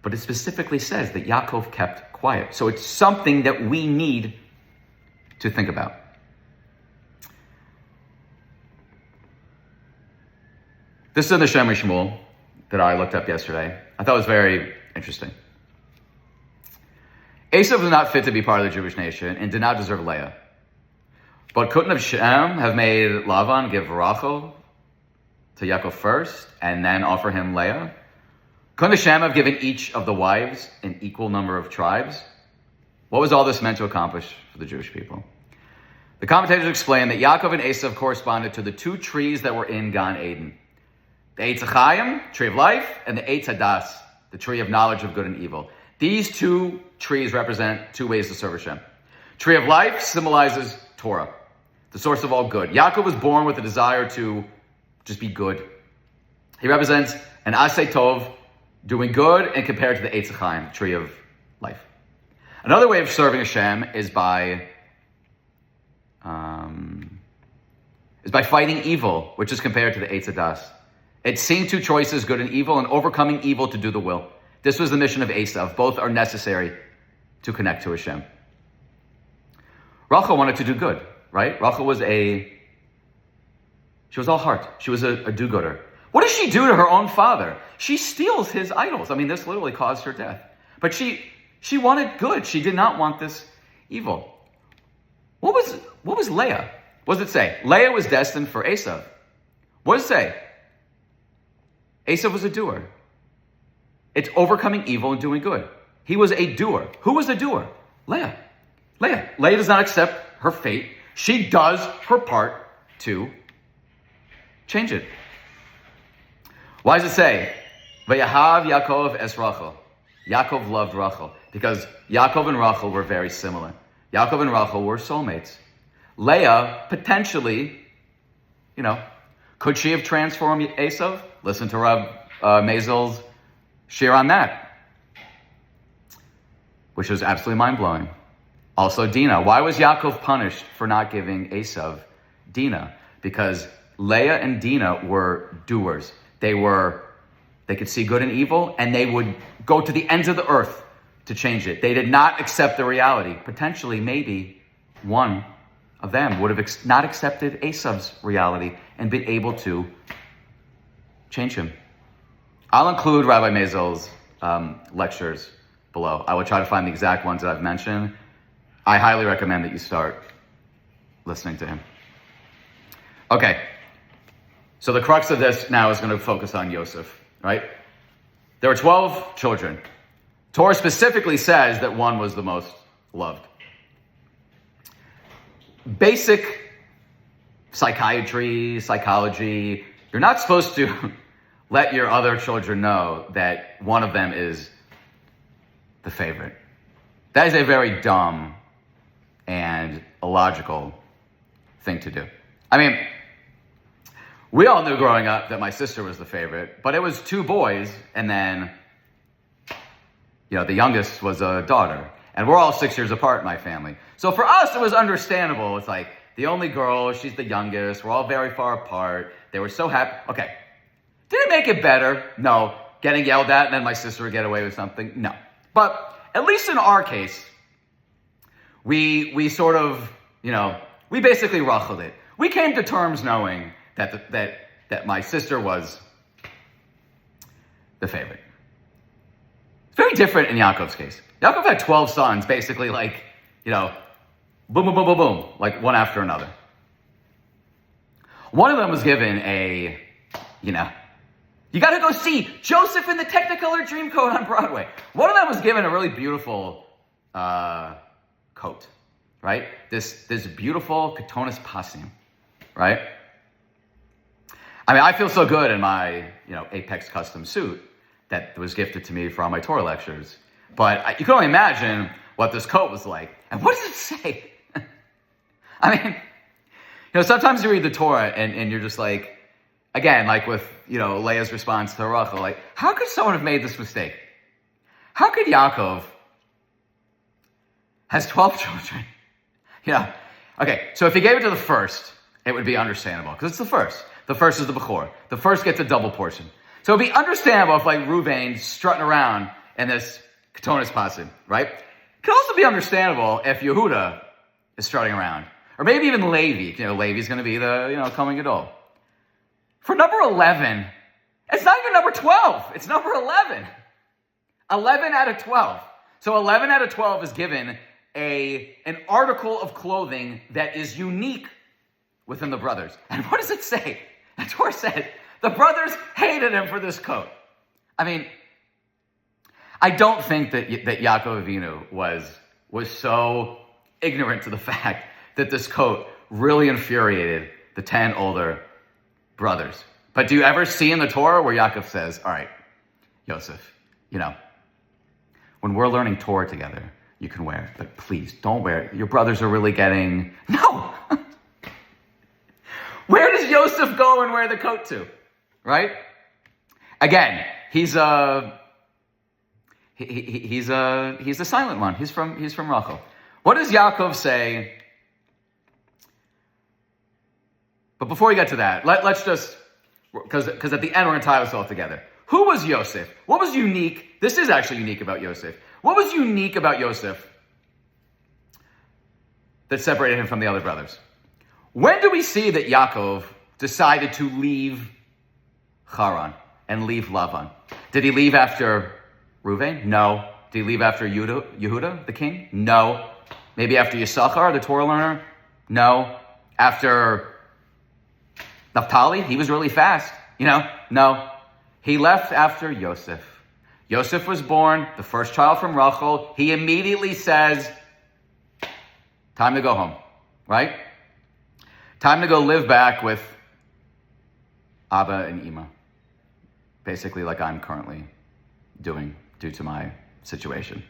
But it specifically says that Yaakov kept quiet. So it's something that we need to think about. This is in the Shem Shmuel that I looked up yesterday. I thought it was very interesting. Esav was not fit to be part of the Jewish nation and did not deserve Leah. But couldn't Hashem have made Lavan give Rochel to Yaakov first and then offer him Leah? Couldn't Hashem have given each of the wives an equal number of tribes? What was all this meant to accomplish for the Jewish people? The commentators explain that Yaakov and Esav corresponded to the two trees that were in Gan Eden. The Eitz HaChaim, tree of life, and the Eitz HaDas, the tree of knowledge of good and evil. These two trees represent two ways to serve Hashem. Tree of life symbolizes Torah, the source of all good. Yaakov was born with a desire to just be good. He represents an Aseh Tov, doing good, and compared to the Eitz HaChaim, tree of life. Another way of serving Hashem is by fighting evil, which is compared to the Eitz HaDas. It's seeing two choices, good and evil, and overcoming evil to do the will. This was the mission of Esav. Both are necessary to connect to Hashem. Rochel wanted to do good, right? Rochel was she was all heart. She was a do-gooder. What does she do to her own father? She steals his idols. This literally caused her death. But she wanted good. She did not want this evil. What was Leah? What does it say? Leah was destined for Esav. What does it say? Esav was a doer. It's overcoming evil and doing good. He was a doer. Who was a doer? Leah. Leah does not accept her fate. She does her part to change it. Why does it say, Vayahav Yaakov es Rochel? Yaakov loved Rochel because Yaakov and Rochel were very similar. Yaakov and Rochel were soulmates. Leah, potentially, could she have transformed Esav? Listen to Rav Mazel's share on that, which was absolutely mind-blowing. Also, Dinah. Why was Yaakov punished for not giving Esav Dinah? Because Leah and Dinah were doers. They could see good and evil, and they would go to the ends of the earth to change it. They did not accept the reality. Potentially, maybe one of them would have not accepted Esav's reality and been able to change him. I'll include Rabbi Mazel's lectures below. I will try to find the exact ones that I've mentioned. I highly recommend that you start listening to him. Okay, so the crux of this now is going to focus on Yosef, right? There were 12 children. Torah specifically says that one was the most loved. Basic psychology, you're not supposed to let your other children know that one of them is the favorite. That is a very dumb and illogical thing to do. I mean, we all knew growing up that my sister was the favorite, but it was 2 boys, and then, the youngest was a daughter. And we're all 6 years apart in my family. So for us, it was understandable. It's like, the only girl, she's the youngest, we're all very far apart. They were so happy. Okay. Did it make it better? No. Getting yelled at and then my sister would get away with something? No. But at least in our case, we sort of, we basically Rocheled it. We came to terms knowing that my sister was the favorite. It's very different in Yaakov's case. Yaakov had 12 sons, basically boom, boom, boom, boom, boom, like one after another. One of them was given you got to go see Joseph in the Technicolor Dreamcoat on Broadway. One of them was given a really beautiful coat, right? This beautiful Katonis Pasim, right? I mean, I feel so good in my, Apex custom suit that was gifted to me for all my Torah lectures. But you can only imagine what this coat was like. And what does it say? I mean, sometimes you read the Torah and you're just like, again, like with, Leah's response to Rochel, like, how could someone have made this mistake? How could Yaakov has 12 children? Okay, so if he gave it to the first, it would be understandable, because it's the first. The first is the Bechor. The first gets a double portion. So it'd be understandable if, like, Reuben's strutting around in this Katonis Pasim, right? It could also be understandable if Yehuda is strutting around. Or maybe even Levi. Levi's going to be the, coming adult. For number 11, it's not even number 12. It's number 11. 11 out of 12. So 11 out of 12 is given an article of clothing that is unique within the brothers. And what does it say? The Torah said the brothers hated him for this coat. I mean, I don't think that Yaakov Avinu was so ignorant to the fact that this coat really infuriated the 10 older brothers. But do you ever see in the Torah where Yaakov says, all right, Yosef, when we're learning Torah together, you can wear it, but please don't wear it. Your brothers are really getting... No! Where does Yosef go and wear the coat to? Right? Again, he's the silent one. He's from Rochel. What does Yaakov say? But before we get to that, let's just, because at the end we're going to tie this all together. Who was Yosef? What was unique? This is actually unique about Yosef. What was unique about Yosef that separated him from the other brothers? When do we see that Yaakov decided to leave Haran and leave Lavan? Did he leave after Reuben? No. Did he leave after Yehuda, the king? No. Maybe after Yisachar, the Torah learner? No. After Naphtali? He was really fast. No. He left after Yosef. Yosef was born, the first child from Rochel. He immediately says, time to go home. right? Time to go live back with Abba and Ima, basically like I'm currently doing due to my situation.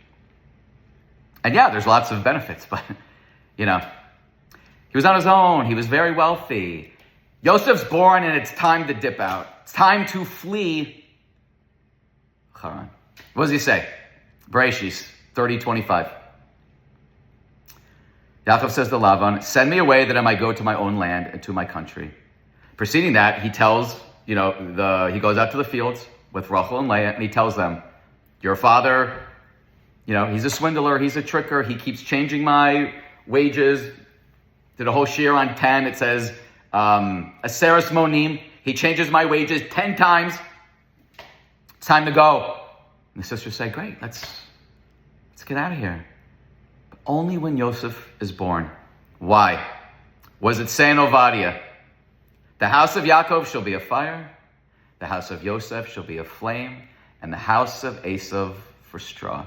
And yeah, there's lots of benefits, but, he was on his own. He was very wealthy. Yosef's born, and it's time to dip out. It's time to flee Haran. What does he say? Bereshis 30:25. Yaakov says to Lavan, "Send me away that I might go to my own land and to my country." Preceding that, he tells, he goes out to the fields with Rochel and Leah, and he tells them, "Your father, he's a swindler, he's a tricker, he keeps changing my wages." Did a whole shir on 10. It says, Aseres Monim, he changes my wages 10 times. It's time to go. And the sisters say, great, let's get out of here. But only when Yosef is born. Why? Was it say in Ovadia, the house of Yaakov shall be a fire, the house of Yosef shall be a flame, and the house of Esav for straw.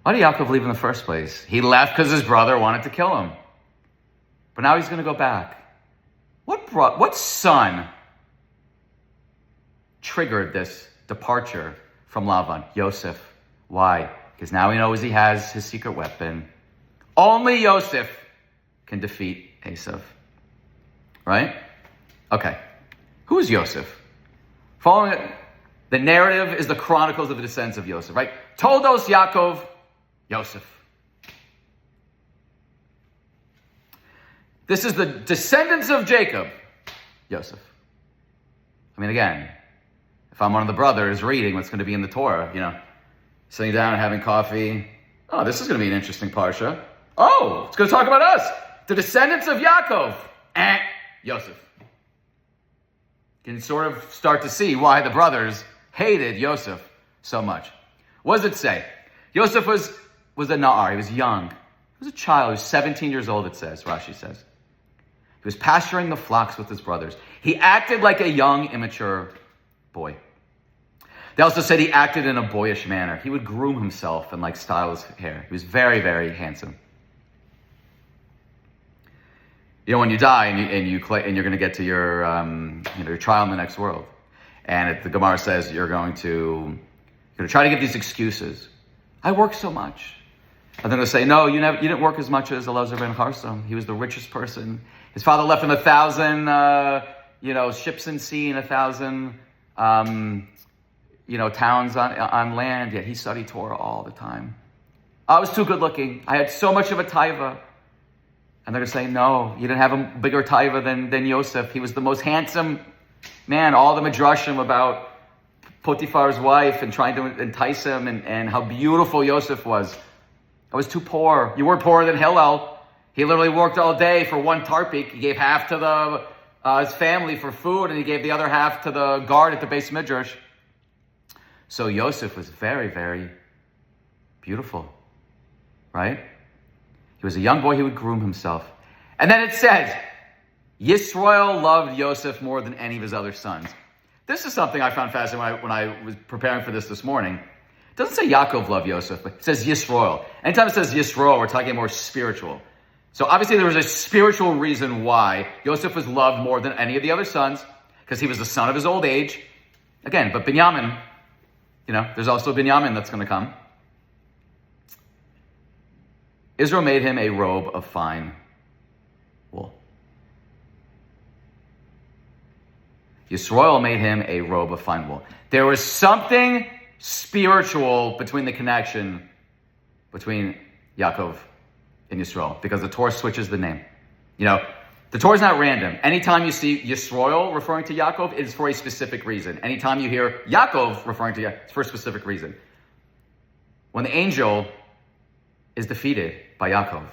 Why did Yaakov leave in the first place? He left because his brother wanted to kill him. But now he's going to go back. What son triggered this departure from Lavan? Yosef. Why? Because now he knows he has his secret weapon. Only Yosef can defeat Esav. Right? Okay. Who is Yosef? Following it, the narrative is the chronicles of the descendants of Yosef, right? Toldos Yaakov, Yosef. This is the descendants of Jacob, Yosef. I mean, again, if I'm one of the brothers reading what's going to be in the Torah, sitting down and having coffee, oh, this is going to be an interesting parsha. Oh, it's going to talk about us. The descendants of Yaakov, Yosef. You can sort of start to see why the brothers hated Yosef so much. What does it say? Yosef was a na'ar. He was young. He was a child. He was 17 years old, it says, Rashi says. He was pasturing the flocks with his brothers. He acted like a young, immature boy. They also said he acted in a boyish manner. He would groom himself and style his hair. He was very, very handsome. When you die and you're going to get to your your trial in the next world, and the Gemara says you're going to try to give these excuses. I worked so much. And they're going to say, no, you didn't work as much as Elazar ben Charsom. He was the richest person. His father left him 1,000 ships in sea and 1,000 towns on land. Yet he studied Torah all the time. I was too good looking. I had so much of a taiva. And they're going to say, no, you didn't have a bigger taiva than Yosef. He was the most handsome man. All the midrashim about Potiphar's wife and trying to entice him and how beautiful Yosef was. I was too poor. You weren't poorer than Hillel. He literally worked all day for one tarpik. He gave half to his family for food, and he gave the other half to the guard at the Beis Midrash. So Yosef was very, very beautiful, right? He was a young boy. He would groom himself. And then it says, Yisroel loved Yosef more than any of his other sons. This is something I found fascinating when I was preparing for this morning. It doesn't say Yaakov loved Yosef, but it says Yisroel. Anytime it says Yisroel, we're talking more spiritual. So obviously there was a spiritual reason why Yosef was loved more than any of the other sons, because he was the son of his old age. Again, but Binyamin, there's also Binyamin that's going to come. Israel made him a robe of fine wool. Yisroel made him a robe of fine wool. There was something spiritual between the connection between Yaakov and Yisroel, because the Torah switches the name. The Torah is not random. Anytime you see Yisroel referring to Yaakov, it's for a specific reason. Anytime you hear Yaakov referring to Yaakov, it's for a specific reason. When the angel is defeated by Yaakov,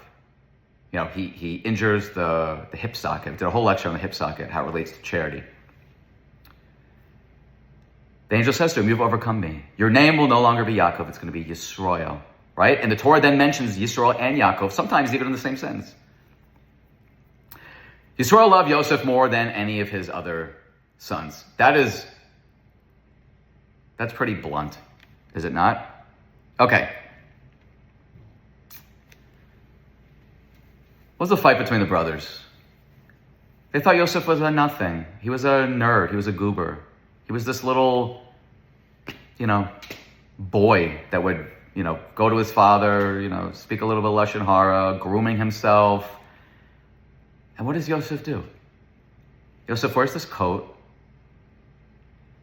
he injures the hip socket. I did a whole lecture on the hip socket, how it relates to charity. The angel says to him, you've overcome me. Your name will no longer be Yaakov, it's going to be Yisroel. Right? And the Torah then mentions Yisroel and Yaakov, sometimes even in the same sentence. Yisroel loved Yosef more than any of his other sons. That's pretty blunt, is it not? Okay. What was the fight between the brothers? They thought Yosef was a nothing. He was a nerd. He was a goober. He was this little, boy that would, go to his father, speak a little bit of Lashon Hara, grooming himself. And what does Yosef do? Yosef wears this coat,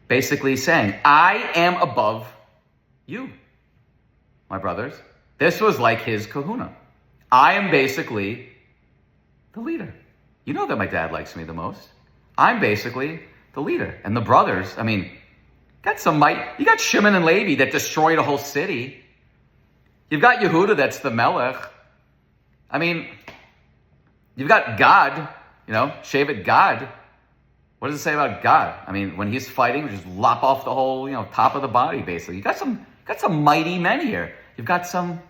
basically saying, I am above you, my brothers. This was like his kahuna. I am basically the leader. You know that my dad likes me the most. I'm basically the leader. And the brothers, got some might. You got Shimon and Levi that destroyed a whole city. You've got Yehuda that's the melech. You've got God, Shevet God. What does it say about God? When he's fighting, we just lop off the whole, top of the body, basically. You got some mighty men here. You've got some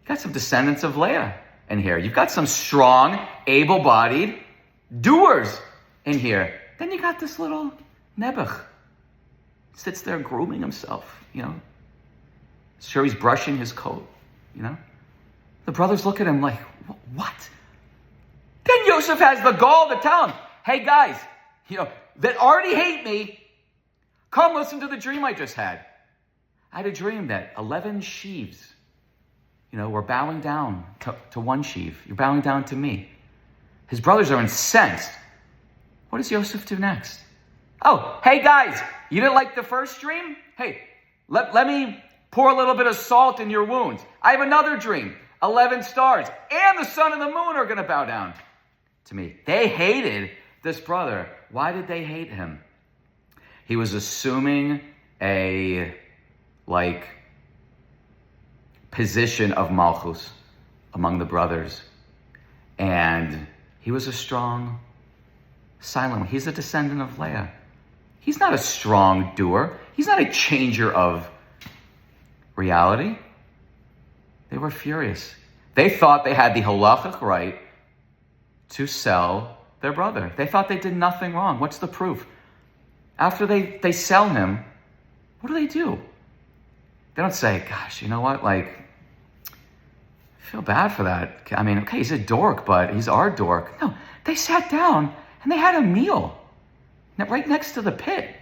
descendants of Leah in here. You've got some strong, able-bodied doers in here. Then you got this little Nebuch. Sits there grooming himself, Sure, he's brushing his coat, The brothers look at him like, what? Then Yosef has the gall to tell him, hey guys, that already hate me, come listen to the dream I just had. I had a dream that 11 sheaves, were bowing down to one sheaf. You're bowing down to me. His brothers are incensed. What does Yosef do next? Oh, hey guys, you didn't like the first dream? Hey, let me pour a little bit of salt in your wounds. I have another dream. 11 stars and the sun and the moon are going to bow down to me. They hated this brother. Why did they hate him? He was assuming a, position of malchus among the brothers. And he was a strong, silent one. He's a descendant of Leah. He's not a strong doer. He's not a changer of reality. They were furious. They thought they had the halachic right to sell their brother. They thought they did nothing wrong. What's the proof? After they sell him, what do? They don't say, gosh, you know what? I feel bad for that. Okay, he's a dork, but he's our dork. No, they sat down and they had a meal right next to the pit.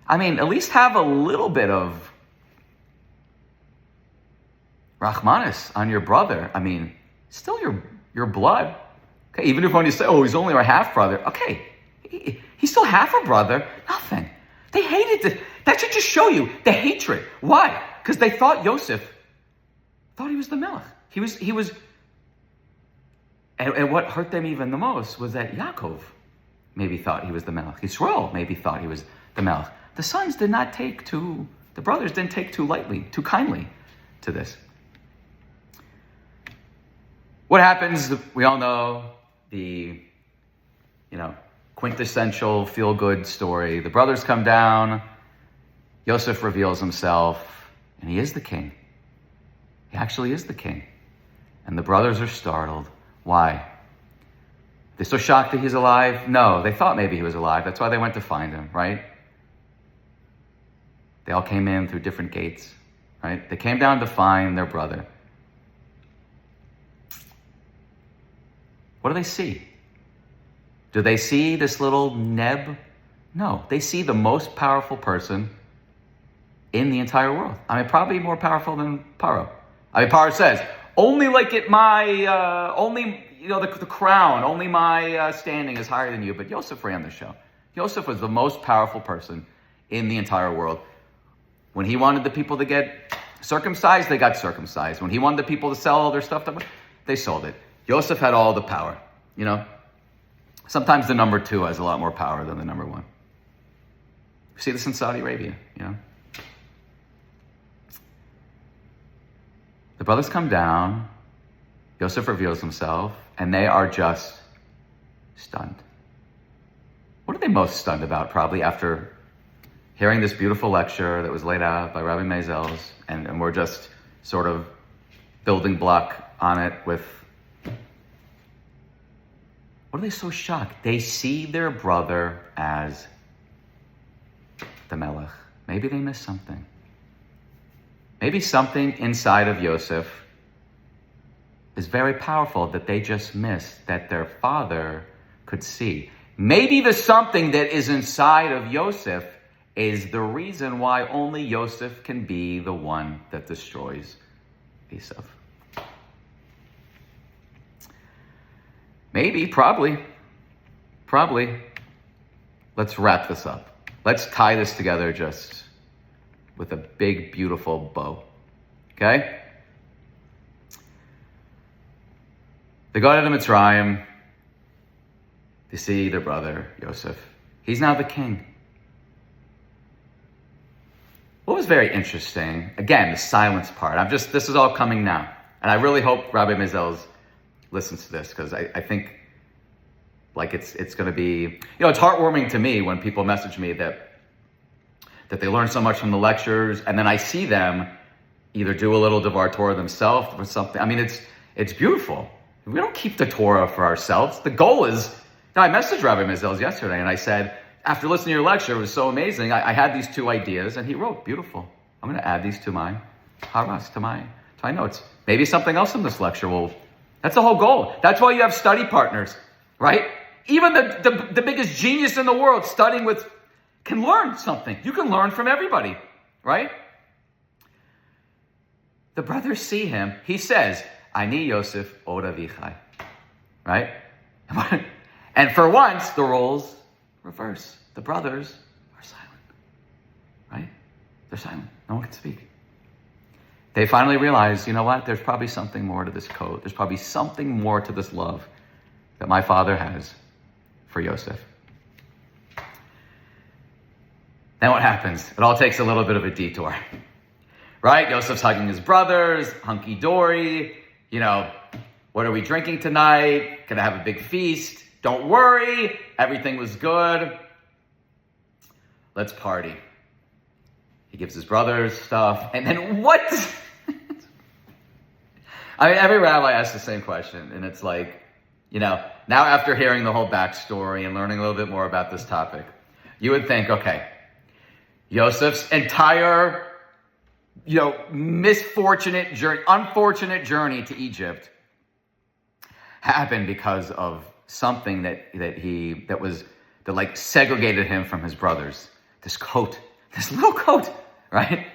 At least have a little bit of Rahmanis on your brother. Still your blood. Okay, even if when you say, oh, he's only our half brother. Okay, he's still half a brother. Nothing. They hated it. That should just show you the hatred. Why? Because they thought Yosef thought he was the melech. He was. And what hurt them even the most was that Yaakov maybe thought he was the melech. Yisrael maybe thought he was the melech. The sons did not the brothers didn't take too lightly, too kindly to this. What happens, we all know the, quintessential feel-good story. The brothers come down, Yosef reveals himself, and he is the king. He actually is the king. And the brothers are startled. Why? They're so shocked that he's alive? No, they thought maybe he was alive. That's why they went to find him, right? They all came in through different gates, right? They came down to find their brother. What do they see? Do they see this little neb? No, they see the most powerful person in the entire world. Probably more powerful than Paro. Paro says, only the crown, only my standing is higher than you. But Yosef ran the show. Yosef was the most powerful person in the entire world. When he wanted the people to get circumcised, they got circumcised. When he wanted the people to sell all their stuff, they sold it. Yosef had all the power, Sometimes the number 2 has a lot more power than the number 1. We see this in Saudi Arabia, The brothers come down, Yosef reveals himself, and they are just stunned. What are they most stunned about, probably, after hearing this beautiful lecture that was laid out by Rabbi Maisels, and we're just sort of building block on it with... What are they so shocked? They see their brother as the melech. Maybe they missed something. Maybe something inside of Yosef is very powerful that they just missed, that their father could see. Maybe the something that is inside of Yosef is the reason why only Yosef can be the one that destroys Esav. Maybe, probably. Let's wrap this up. Let's tie this together just with a big, beautiful bow. Okay? They go to Mitzrayim. They see their brother, Yosef. He's now the king. What was very interesting, again, the silence part. This is all coming now. And I really hope Rabbi Mizels listens to this, because I think like it's going to be, it's heartwarming to me when people message me that they learn so much from the lectures, and then I see them either do a little Devar Torah themselves or something. I mean, it's beautiful. We don't keep the Torah for ourselves. The goal is, I messaged Rabbi Mizels yesterday and I said, after listening to your lecture, it was so amazing. I had these two ideas, and he wrote, beautiful. I'm going to add these to my haras, to my notes. Maybe something else in this lecture will. That's the whole goal. That's why you have study partners, right? Even the biggest genius in the world studying with can learn something. You can learn from everybody, right? The brothers see him. He says, Ani Yosef od avichai, right? And for once, the roles reverse. The brothers are silent, right? They're silent. No one can speak. They finally realize, you know what? There's probably something more to this code. There's probably something more to this love that my father has for Yosef. Then what happens? It all takes a little bit of a detour, right? Yosef's hugging his brothers, hunky-dory. What are we drinking tonight? Gonna have a big feast. Don't worry, everything was good. Let's party. He gives his brothers stuff, and then what? I mean, every rabbi asks the same question, and it's like, now after hearing the whole backstory and learning a little bit more about this topic, you would think, okay, Yosef's entire, unfortunate journey to Egypt happened because of something that segregated him from his brothers. This little coat, right?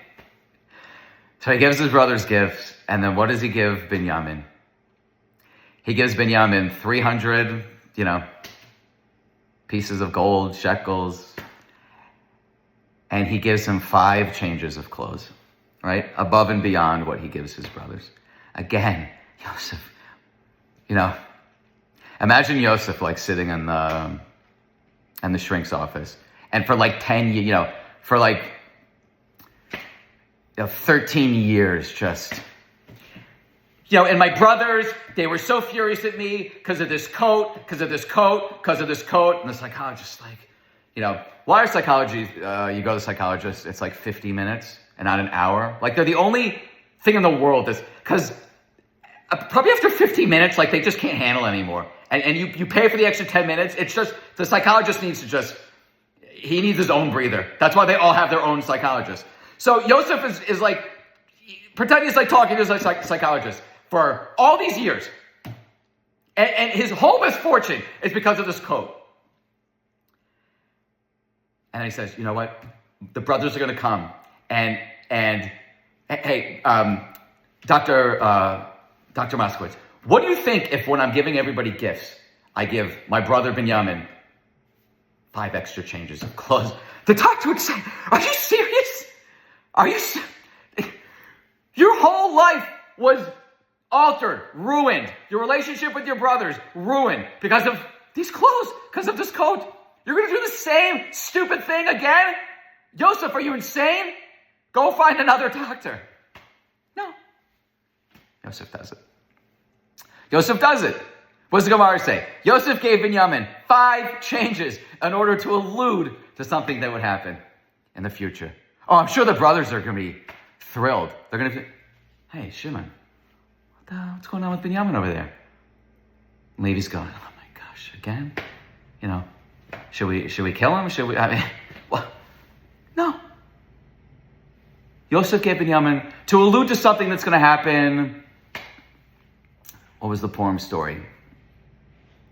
So he gives his brothers gifts, and then what does he give Binyamin? He gives Binyamin 300, pieces of gold, shekels, and he gives him 5 changes of clothes, right? Above and beyond what he gives his brothers. Again, Yosef, imagine Yosef sitting in the shrink's office, and for 10 years, for 13 years, just, and my brothers, they were so furious at me because of this coat, and the psychologist, why are psychology, you go to the psychologist, it's 50 minutes and not an hour. They're the only thing in the world that's, because probably after 15 minutes, they just can't handle anymore. And you pay for the extra 10 minutes. It's just, the psychologist needs to he needs his own breather. That's why they all have their own psychologist. So Yosef is pretend he's talking to his psychologist for all these years. And his whole misfortune is because of this coat. And he says, you know what? The brothers are going to come. And hey, Dr. Moskowitz, what do you think if when I'm giving everybody gifts, I give my brother Binyamin 5 extra changes of clothes? The doctor would say, are you serious? Your whole life was altered, ruined. Your relationship with your brothers, ruined because of these clothes, because of this coat. You're going to do the same stupid thing again? Yosef, are you insane? Go find another doctor. No. Yosef does it. What does the Gemara say? Yosef gave Binyamin 5 changes in order to allude to something that would happen in the future. Oh, I'm sure the brothers are going to be thrilled. They're going to be, hey, Shimon, what's going on with Binyamin over there? And Levi's going, oh my gosh, again? Should we kill him? Well, no. Yosef gave Binyamin to allude to something that's going to happen What was the Purim story?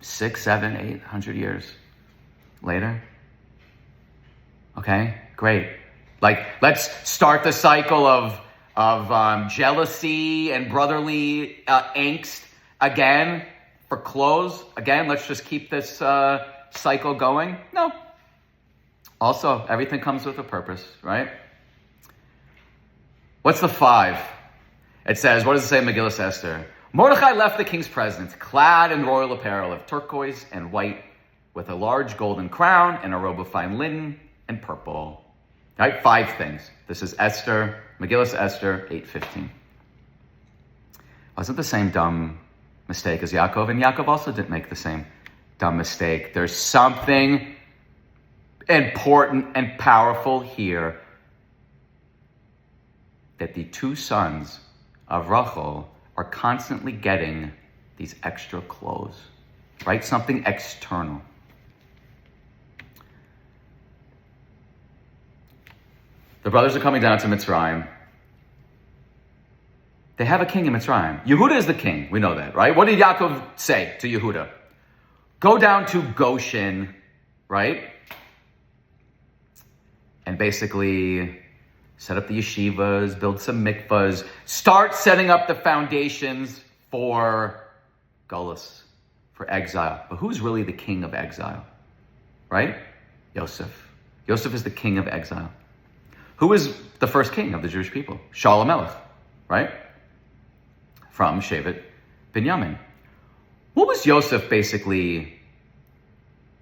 6, 7, 800 years later? Okay, great. Like, let's start the cycle of jealousy and brotherly angst again for clothes. Again, let's just keep this cycle going. No. Also, everything comes with a purpose, right? What's the 5? It says, what does it say in Megillah Esther? Mordechai left the king's presence, clad in royal apparel of turquoise and white, with a large golden crown and a robe of fine linen and purple. Right? 5 things. This is Esther, Megillah Esther 8:15. Wasn't the same dumb mistake as Yaakov, and Yaakov also didn't make the same dumb mistake. There's something important and powerful here, that the 2 sons of Rochel are constantly getting these extra clothes, right? Something external. The brothers are coming down to Mitzrayim. They have a king in Mitzrayim. Yehuda is the king. We know that, right? What did Yaakov say to Yehuda? Go down to Goshen, right? And basically set up the yeshivas, build some mikvahs, start setting up the foundations for Gullus, for exile. But who's really the king of exile? Right? Yosef. Yosef is the king of exile. Who was the first king of the Jewish people? Shaul HaMelech, right? From Shevet Binyamin. What was Yosef basically,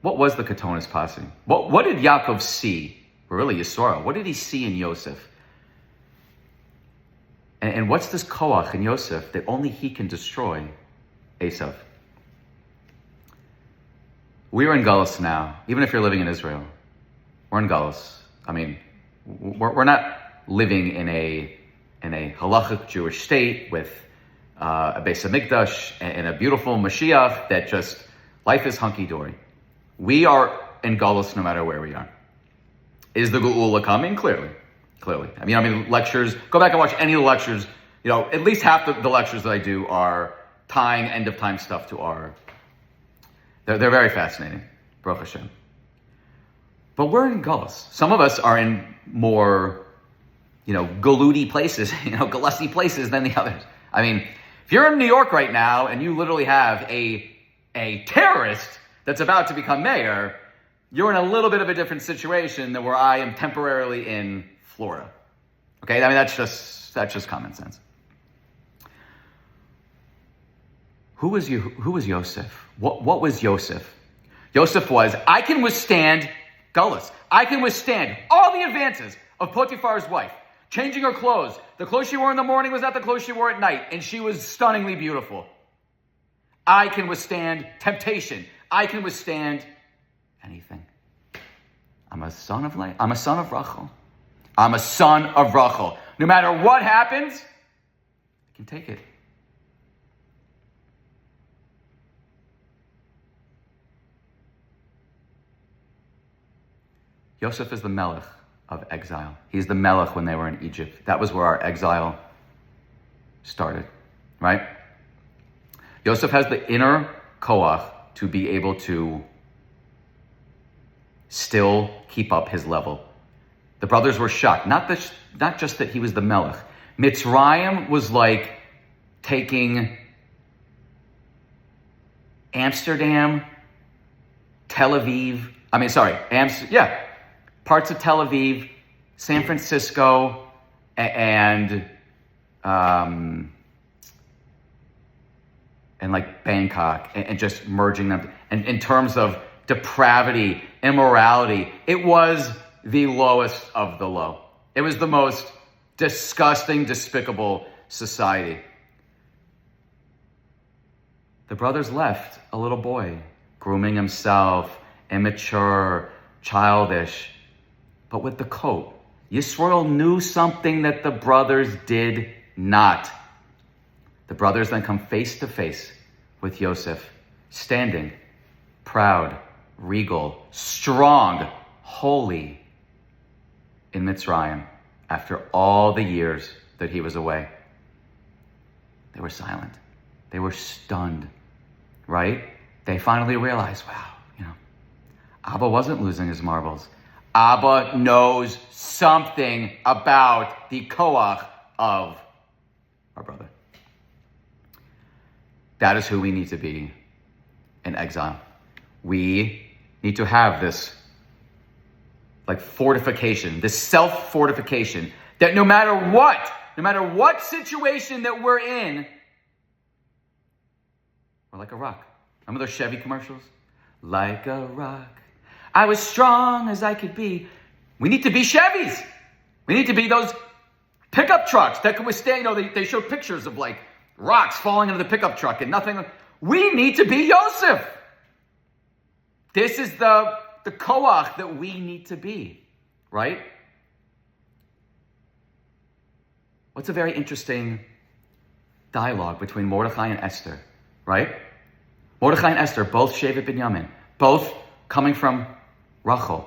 what was the Ketonis Pasi? What did Yaakov see? Or really Yisroel, what did he see in Yosef? And what's this koach in Yosef that only he can destroy Esav? We're in Gullus now, even if you're living in Israel. We're in Gullus. I mean, we're not living in a halachic Jewish state with a Beis Hamikdash and a beautiful Mashiach that just, life is hunky-dory. We are in Gullus no matter where we are. Is the Geula coming? Clearly. I mean, lectures, go back and watch any of the lectures. You know, at least half the lectures that I do are tying end of time stuff to they're very fascinating, Baruch Hashem. But we're in Gullus. Some of us are in more, galudi places, galussi places than the others. I mean, if you're in New York right now and you literally have a terrorist that's about to become mayor, you're in a little bit of a different situation than where I am temporarily in Florida. Okay, I mean, that's just common sense. Who was Yosef? What was Yosef? Yosef was, I can withstand Gullus. I can withstand all the advances of Potiphar's wife, changing her clothes. The clothes she wore in the morning was not the clothes she wore at night, and she was stunningly beautiful. I can withstand temptation. I can withstand anything. I'm a son of Leah. I'm a son of Rochel. I'm a son of Rochel. No matter what happens, I can take it. Yosef is the melech of exile. He's the melech when they were in Egypt. That was where our exile started, right? Yosef has the inner koach to be able to still keep up his level. The brothers were shocked. Not just that he was the melech. Mitzrayim was like taking Amsterdam, Tel Aviv. Parts of Tel Aviv, San Francisco, and like Bangkok, and just merging them. And in terms of depravity, immorality, it was the lowest of the low. It was the most disgusting, despicable society. The brothers left a little boy, grooming himself, immature, childish, but with the coat. Yisroel knew something that the brothers did not. The brothers then come face to face with Yosef, standing, proud, regal, strong, holy in Mitzrayim after all the years that he was away. They were silent. They were stunned, right? They finally realized, wow, Abba wasn't losing his marbles. Abba knows something about the koach of our brother. That is who we need to be in exile. We need to have this fortification, this self-fortification, that no matter what situation that we're in, we're like a rock. Remember those Chevy commercials? Like a rock, I was strong as I could be. We need to be Chevys. We need to be those pickup trucks that can withstand, they showed pictures of rocks falling into the pickup truck and nothing. We need to be Yosef. This is the koach that we need to be, right? What's a very interesting dialogue between Mordechai and Esther, right? Mordechai and Esther, both Shevet Binyamin, both coming from Rochel,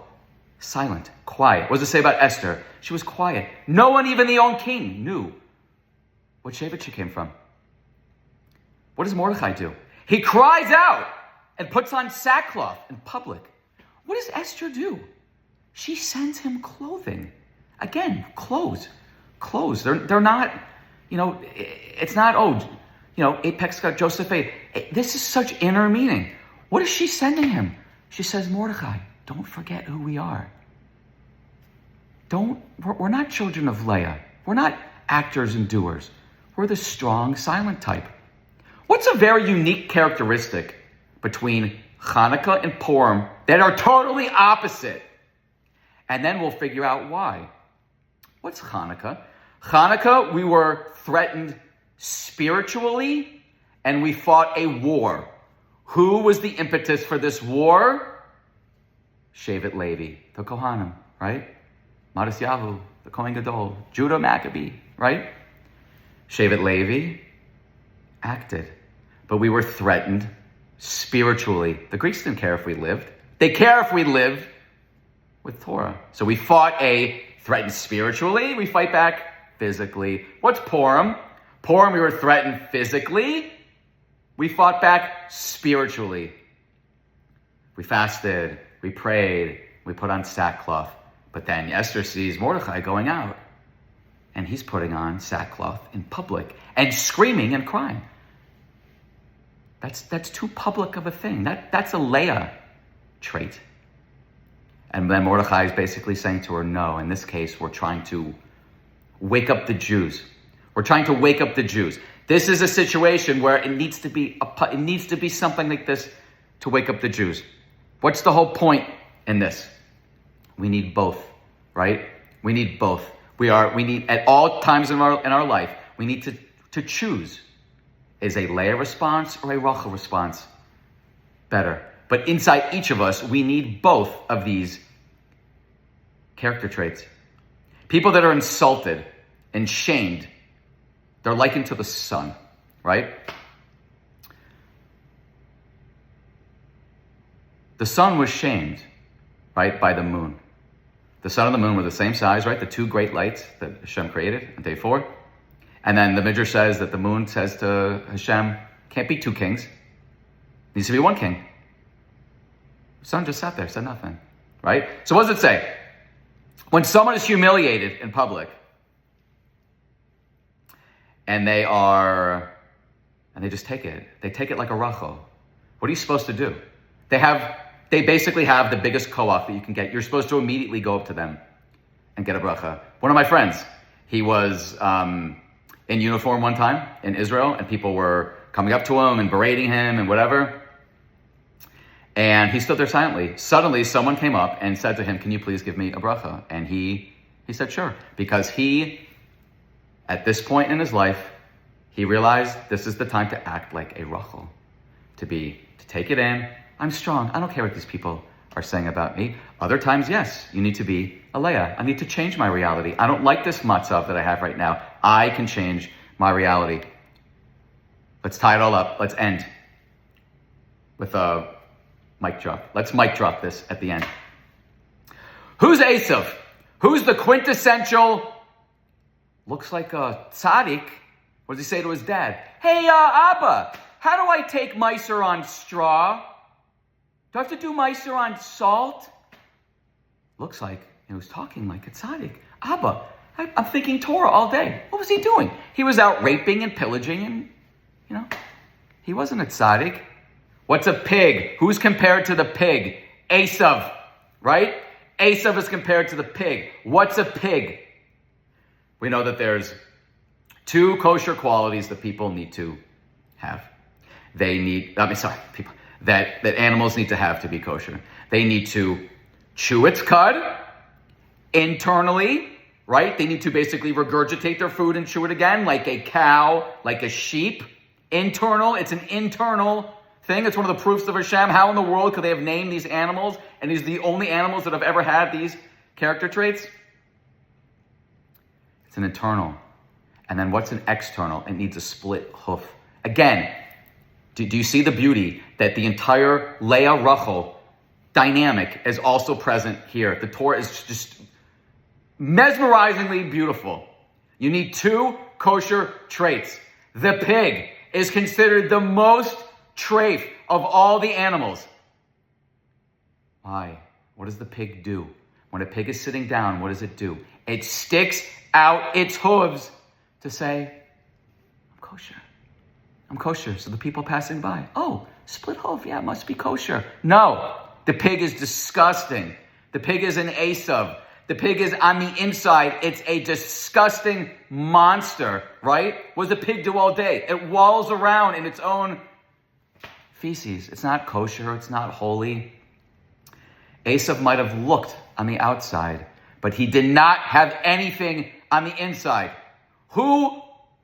silent, quiet. What does it say about Esther? She was quiet. No one, even the own king, knew what Shevet she came from. What does Mordechai do? He cries out and puts on sackcloth in public. What does Esther do? She sends him clothing. Again, clothes. They're not, it's not, Apex got Joseph A. This is such inner meaning. What is she sending him? She says, Mordechai, don't forget who we are. We're not children of Leah. We're not actors and doers. We're the strong, silent type. What's a very unique characteristic between Hanukkah and Purim that are totally opposite? And then we'll figure out why. What's Hanukkah? Hanukkah, we were threatened spiritually, and we fought a war. Who was the impetus for this war? Shevet Levi, the Kohanim, right? Matisyahu, the Kohen Gadol, Judah Maccabee, right? Shevet Levi acted, but we were threatened spiritually. The Greeks didn't care if we lived. They care if we live with Torah. So we fought threatened spiritually, we fight back physically. What's Purim? Purim, we were threatened physically. We fought back spiritually. We fasted, we prayed, we put on sackcloth. But then Esther sees Mordechai going out, and he's putting on sackcloth in public and screaming and crying. That's too public of a thing. That's a Leah trait. And then Mordechai is basically saying to her, no, in this case, we're trying to wake up the Jews. We're trying to wake up the Jews. This is a situation where it needs to be something like this to wake up the Jews. What's the whole point in this? We need both, right? We need both. We need at all times in our life, we need to choose. Is a Leah response or a Rochel response better? But inside each of us, we need both of these character traits. People that are insulted and shamed, they're likened to the sun, right? The sun was shamed, right, by the moon. The sun and the moon were the same size, right? The two great lights that Hashem created on day 4. And then the Midrash says that the moon says to Hashem, can't be 2 kings. Needs to be 1 king. The sun just sat there, said nothing, right? So what does it say? When someone is humiliated in public, and they just take it. They take it like a Rochel. What are you supposed to do? They basically have the biggest koach that you can get. You're supposed to immediately go up to them and get a bracha. One of my friends, he was in uniform one time in Israel, and people were coming up to him and berating him and whatever. And he stood there silently. Suddenly, someone came up and said to him, can you please give me a bracha? And he said, sure. Because at this point in his life, he realized this is the time to act like a Rochel. To take it in. I'm strong. I don't care what these people are saying about me. Other times, yes, you need to be a Leah. I need to change my reality. I don't like this matzav that I have right now. I can change my reality. Let's tie it all up. Let's end with a mic drop. Let's mic drop this at the end. Who's Esav? Who's the quintessential, looks like a tzaddik, What does he say to his dad? Hey, Abba, how do I take Meiser on straw? Do I have to do Meiser on salt? Looks like he was talking like a tzaddik. Abba, I'm thinking Torah all day. What was he doing? He was out raping and pillaging and, he wasn't a tzaddik. What's a pig? Who's compared to the pig? Esav, right? Esav is compared to the pig. What's a pig? We know that there's 2 kosher qualities that people need to have. That animals need to have to be kosher. They need to chew its cud internally, right? They need to basically regurgitate their food and chew it again, like a cow, like a sheep. Internal, it's an internal thing. It's one of the proofs of Hashem. How in the world could they have named these animals, and these are the only animals that have ever had these character traits? It's an internal. And then what's an external? It needs a split hoof. Again, do you see the beauty that the entire Leah Rochel dynamic is also present here? The Torah is just mesmerizingly beautiful. You need 2 kosher traits. The pig is considered the most treif of all the animals. Why? What does the pig do? When a pig is sitting down, what does it do? It sticks out its hooves to say, I'm kosher. I'm kosher. So the people passing by, oh, split hoof, yeah, it must be kosher. No, the pig is disgusting. The pig is an Esav. The pig is on the inside. It's a disgusting monster, right? What does the pig do all day? It wallows around in its own feces. It's not kosher. It's not holy. Esav might have looked on the outside, but he did not have anything on the inside. Who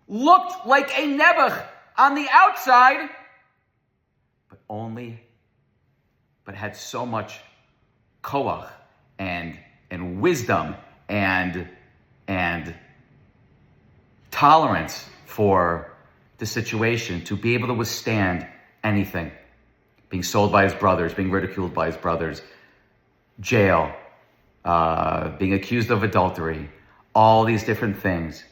looked like a Nebuch on the outside, but had so much koach and wisdom and tolerance for the situation to be able to withstand anything. Being sold by his brothers, being ridiculed by his brothers, jail, being accused of adultery, all these different things.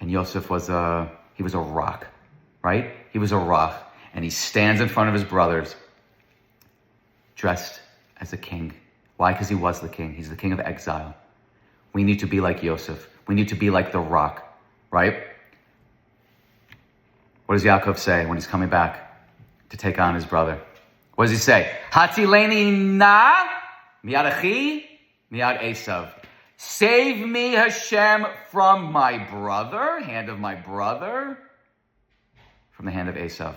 And Yosef was a rock, right? He was a rock. And he stands in front of his brothers dressed as a king. Why? Because he was the king. He's the king of exile. We need to be like Yosef. We need to be like the rock, right? What does Yaakov say when he's coming back to take on his brother? What does he say? Hatzileni na miyad achi miyad Esav. Save me, Hashem, from my brother, hand of my brother, from the hand of Esav.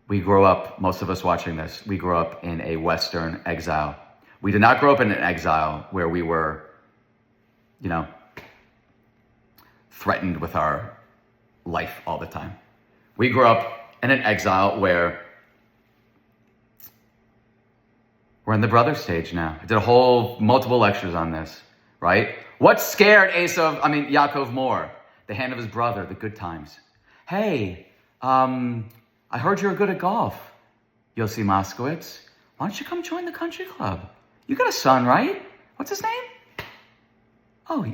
We grow up, most of us watching this, we grew up in a Western exile. We did not grow up in an exile where we were, threatened with our life all the time. We grew up in an exile where we're in the brother stage now. I did multiple lectures on this, right? What scared Yaakov more? The hand of his brother, the good times. Hey, I heard you're good at golf, Yossi Moskowitz. Why don't you come join the country club? You got a son, right? What's his name? Oh,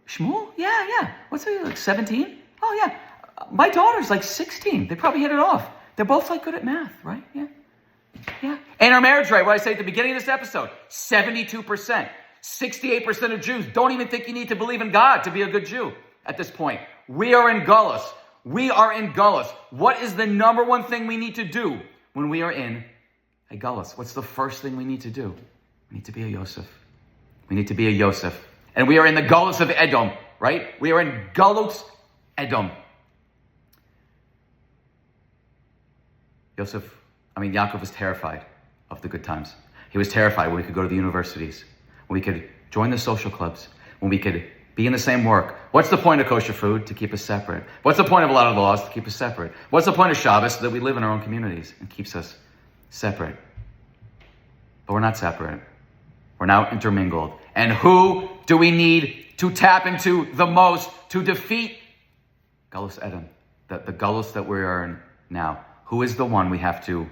Shmuel? Yeah. What's he, like 17? Oh, yeah. My daughter's like 16. They probably hit it off. They're both like good at math, right? Yeah. And our marriage rate, what I say at the beginning of this episode, 72%. 68% of Jews don't even think you need to believe in God to be a good Jew at this point. We are in Gullus. What is the number one thing we need to do when we are in a Gullus? What's the first thing we need to do? We need to be a Yosef. And we are in the Gullus of Edom, right? We are in Gullus Edom. Yaakov was terrified of the good times. He was terrified when we could go to the universities, when we could join the social clubs, when we could be in the same work. What's the point of kosher food? To keep us separate. What's the point of a lot of the laws? To keep us separate. What's the point of Shabbos? So that we live in our own communities and keeps us separate. But we're not separate. We're now intermingled. And who do we need to tap into the most to defeat Gullus Edom, the Gullus that we are in now? Who is the one we have to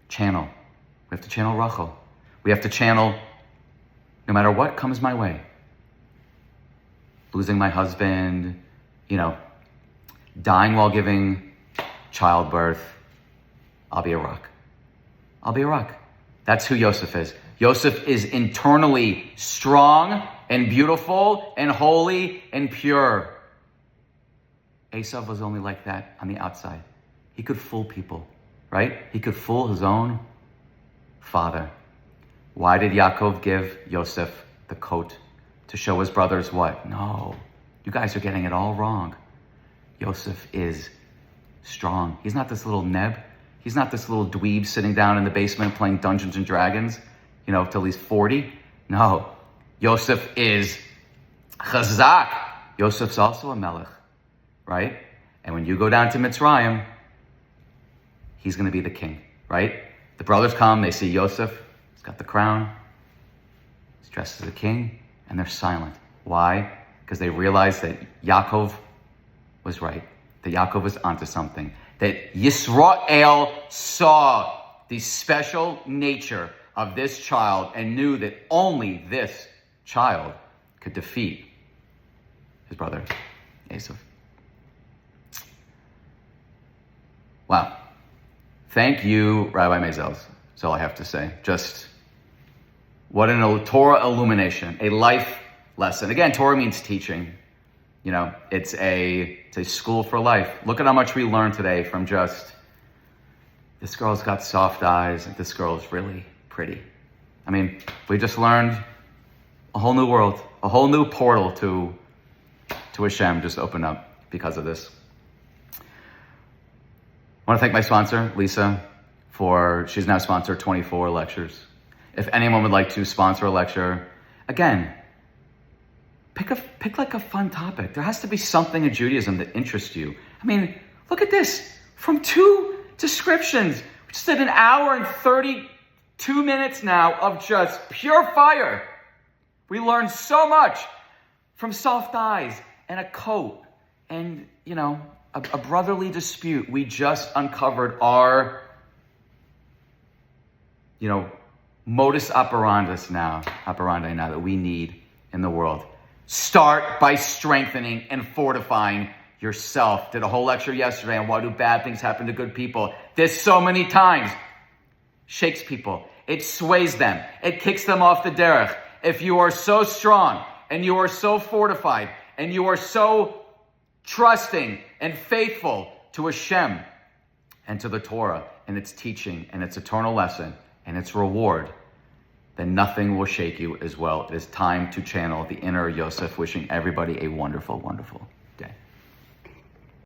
channel? We have to channel Rochel. We have to channel, no matter what comes my way, losing my husband, dying while giving childbirth, I'll be a rock. I'll be a rock. That's who Yosef is. Yosef is internally strong and beautiful and holy and pure. Esav was only like that on the outside. He could fool people, right? He could fool his own father. Why did Yaakov give Yosef the coat? To show his brothers what? No, you guys are getting it all wrong. Yosef is strong. He's not this little neb. He's not this little dweeb sitting down in the basement playing Dungeons and Dragons, till he's 40. No, Yosef is chazak. Yosef's also a melech, right? And when you go down to Mitzrayim, he's going to be the king, right? The brothers come, they see Yosef. He's got the crown. He's dressed as a king, and they're silent. Why? Because they realize that Yaakov was right, that Yaakov was onto something, that Yisrael saw the special nature of this child and knew that only this child could defeat his brother, Esav. Wow. Thank you, Rabbi Maisel. That's all I have to say. Just what a Torah illumination, a life lesson. Again, Torah means teaching. It's a school for life. Look at how much we learned today from just, this girl's got soft eyes, and this girl's really pretty. We just learned a whole new world, a whole new portal to Hashem just opened up because of this. I want to thank my sponsor, Lisa, she's now sponsored 24 lectures. If anyone would like to sponsor a lecture, again, pick like a fun topic. There has to be something in Judaism that interests you. Look at this. From 2 descriptions, we just did an hour and 32 minutes now of just pure fire. We learned so much from soft eyes and a coat and, a brotherly dispute. We just uncovered our, modus operandi now that we need in the world. Start by strengthening and fortifying yourself. Did a whole lecture yesterday on why do bad things happen to good people. This so many times shakes people. It sways them. It kicks them off the derech. If you are so strong and you are so fortified and you are so trusting and faithful to Hashem and to the Torah and its teaching and its eternal lesson and its reward, then nothing will shake you as well. It is time to channel the inner Yosef, wishing everybody a wonderful, wonderful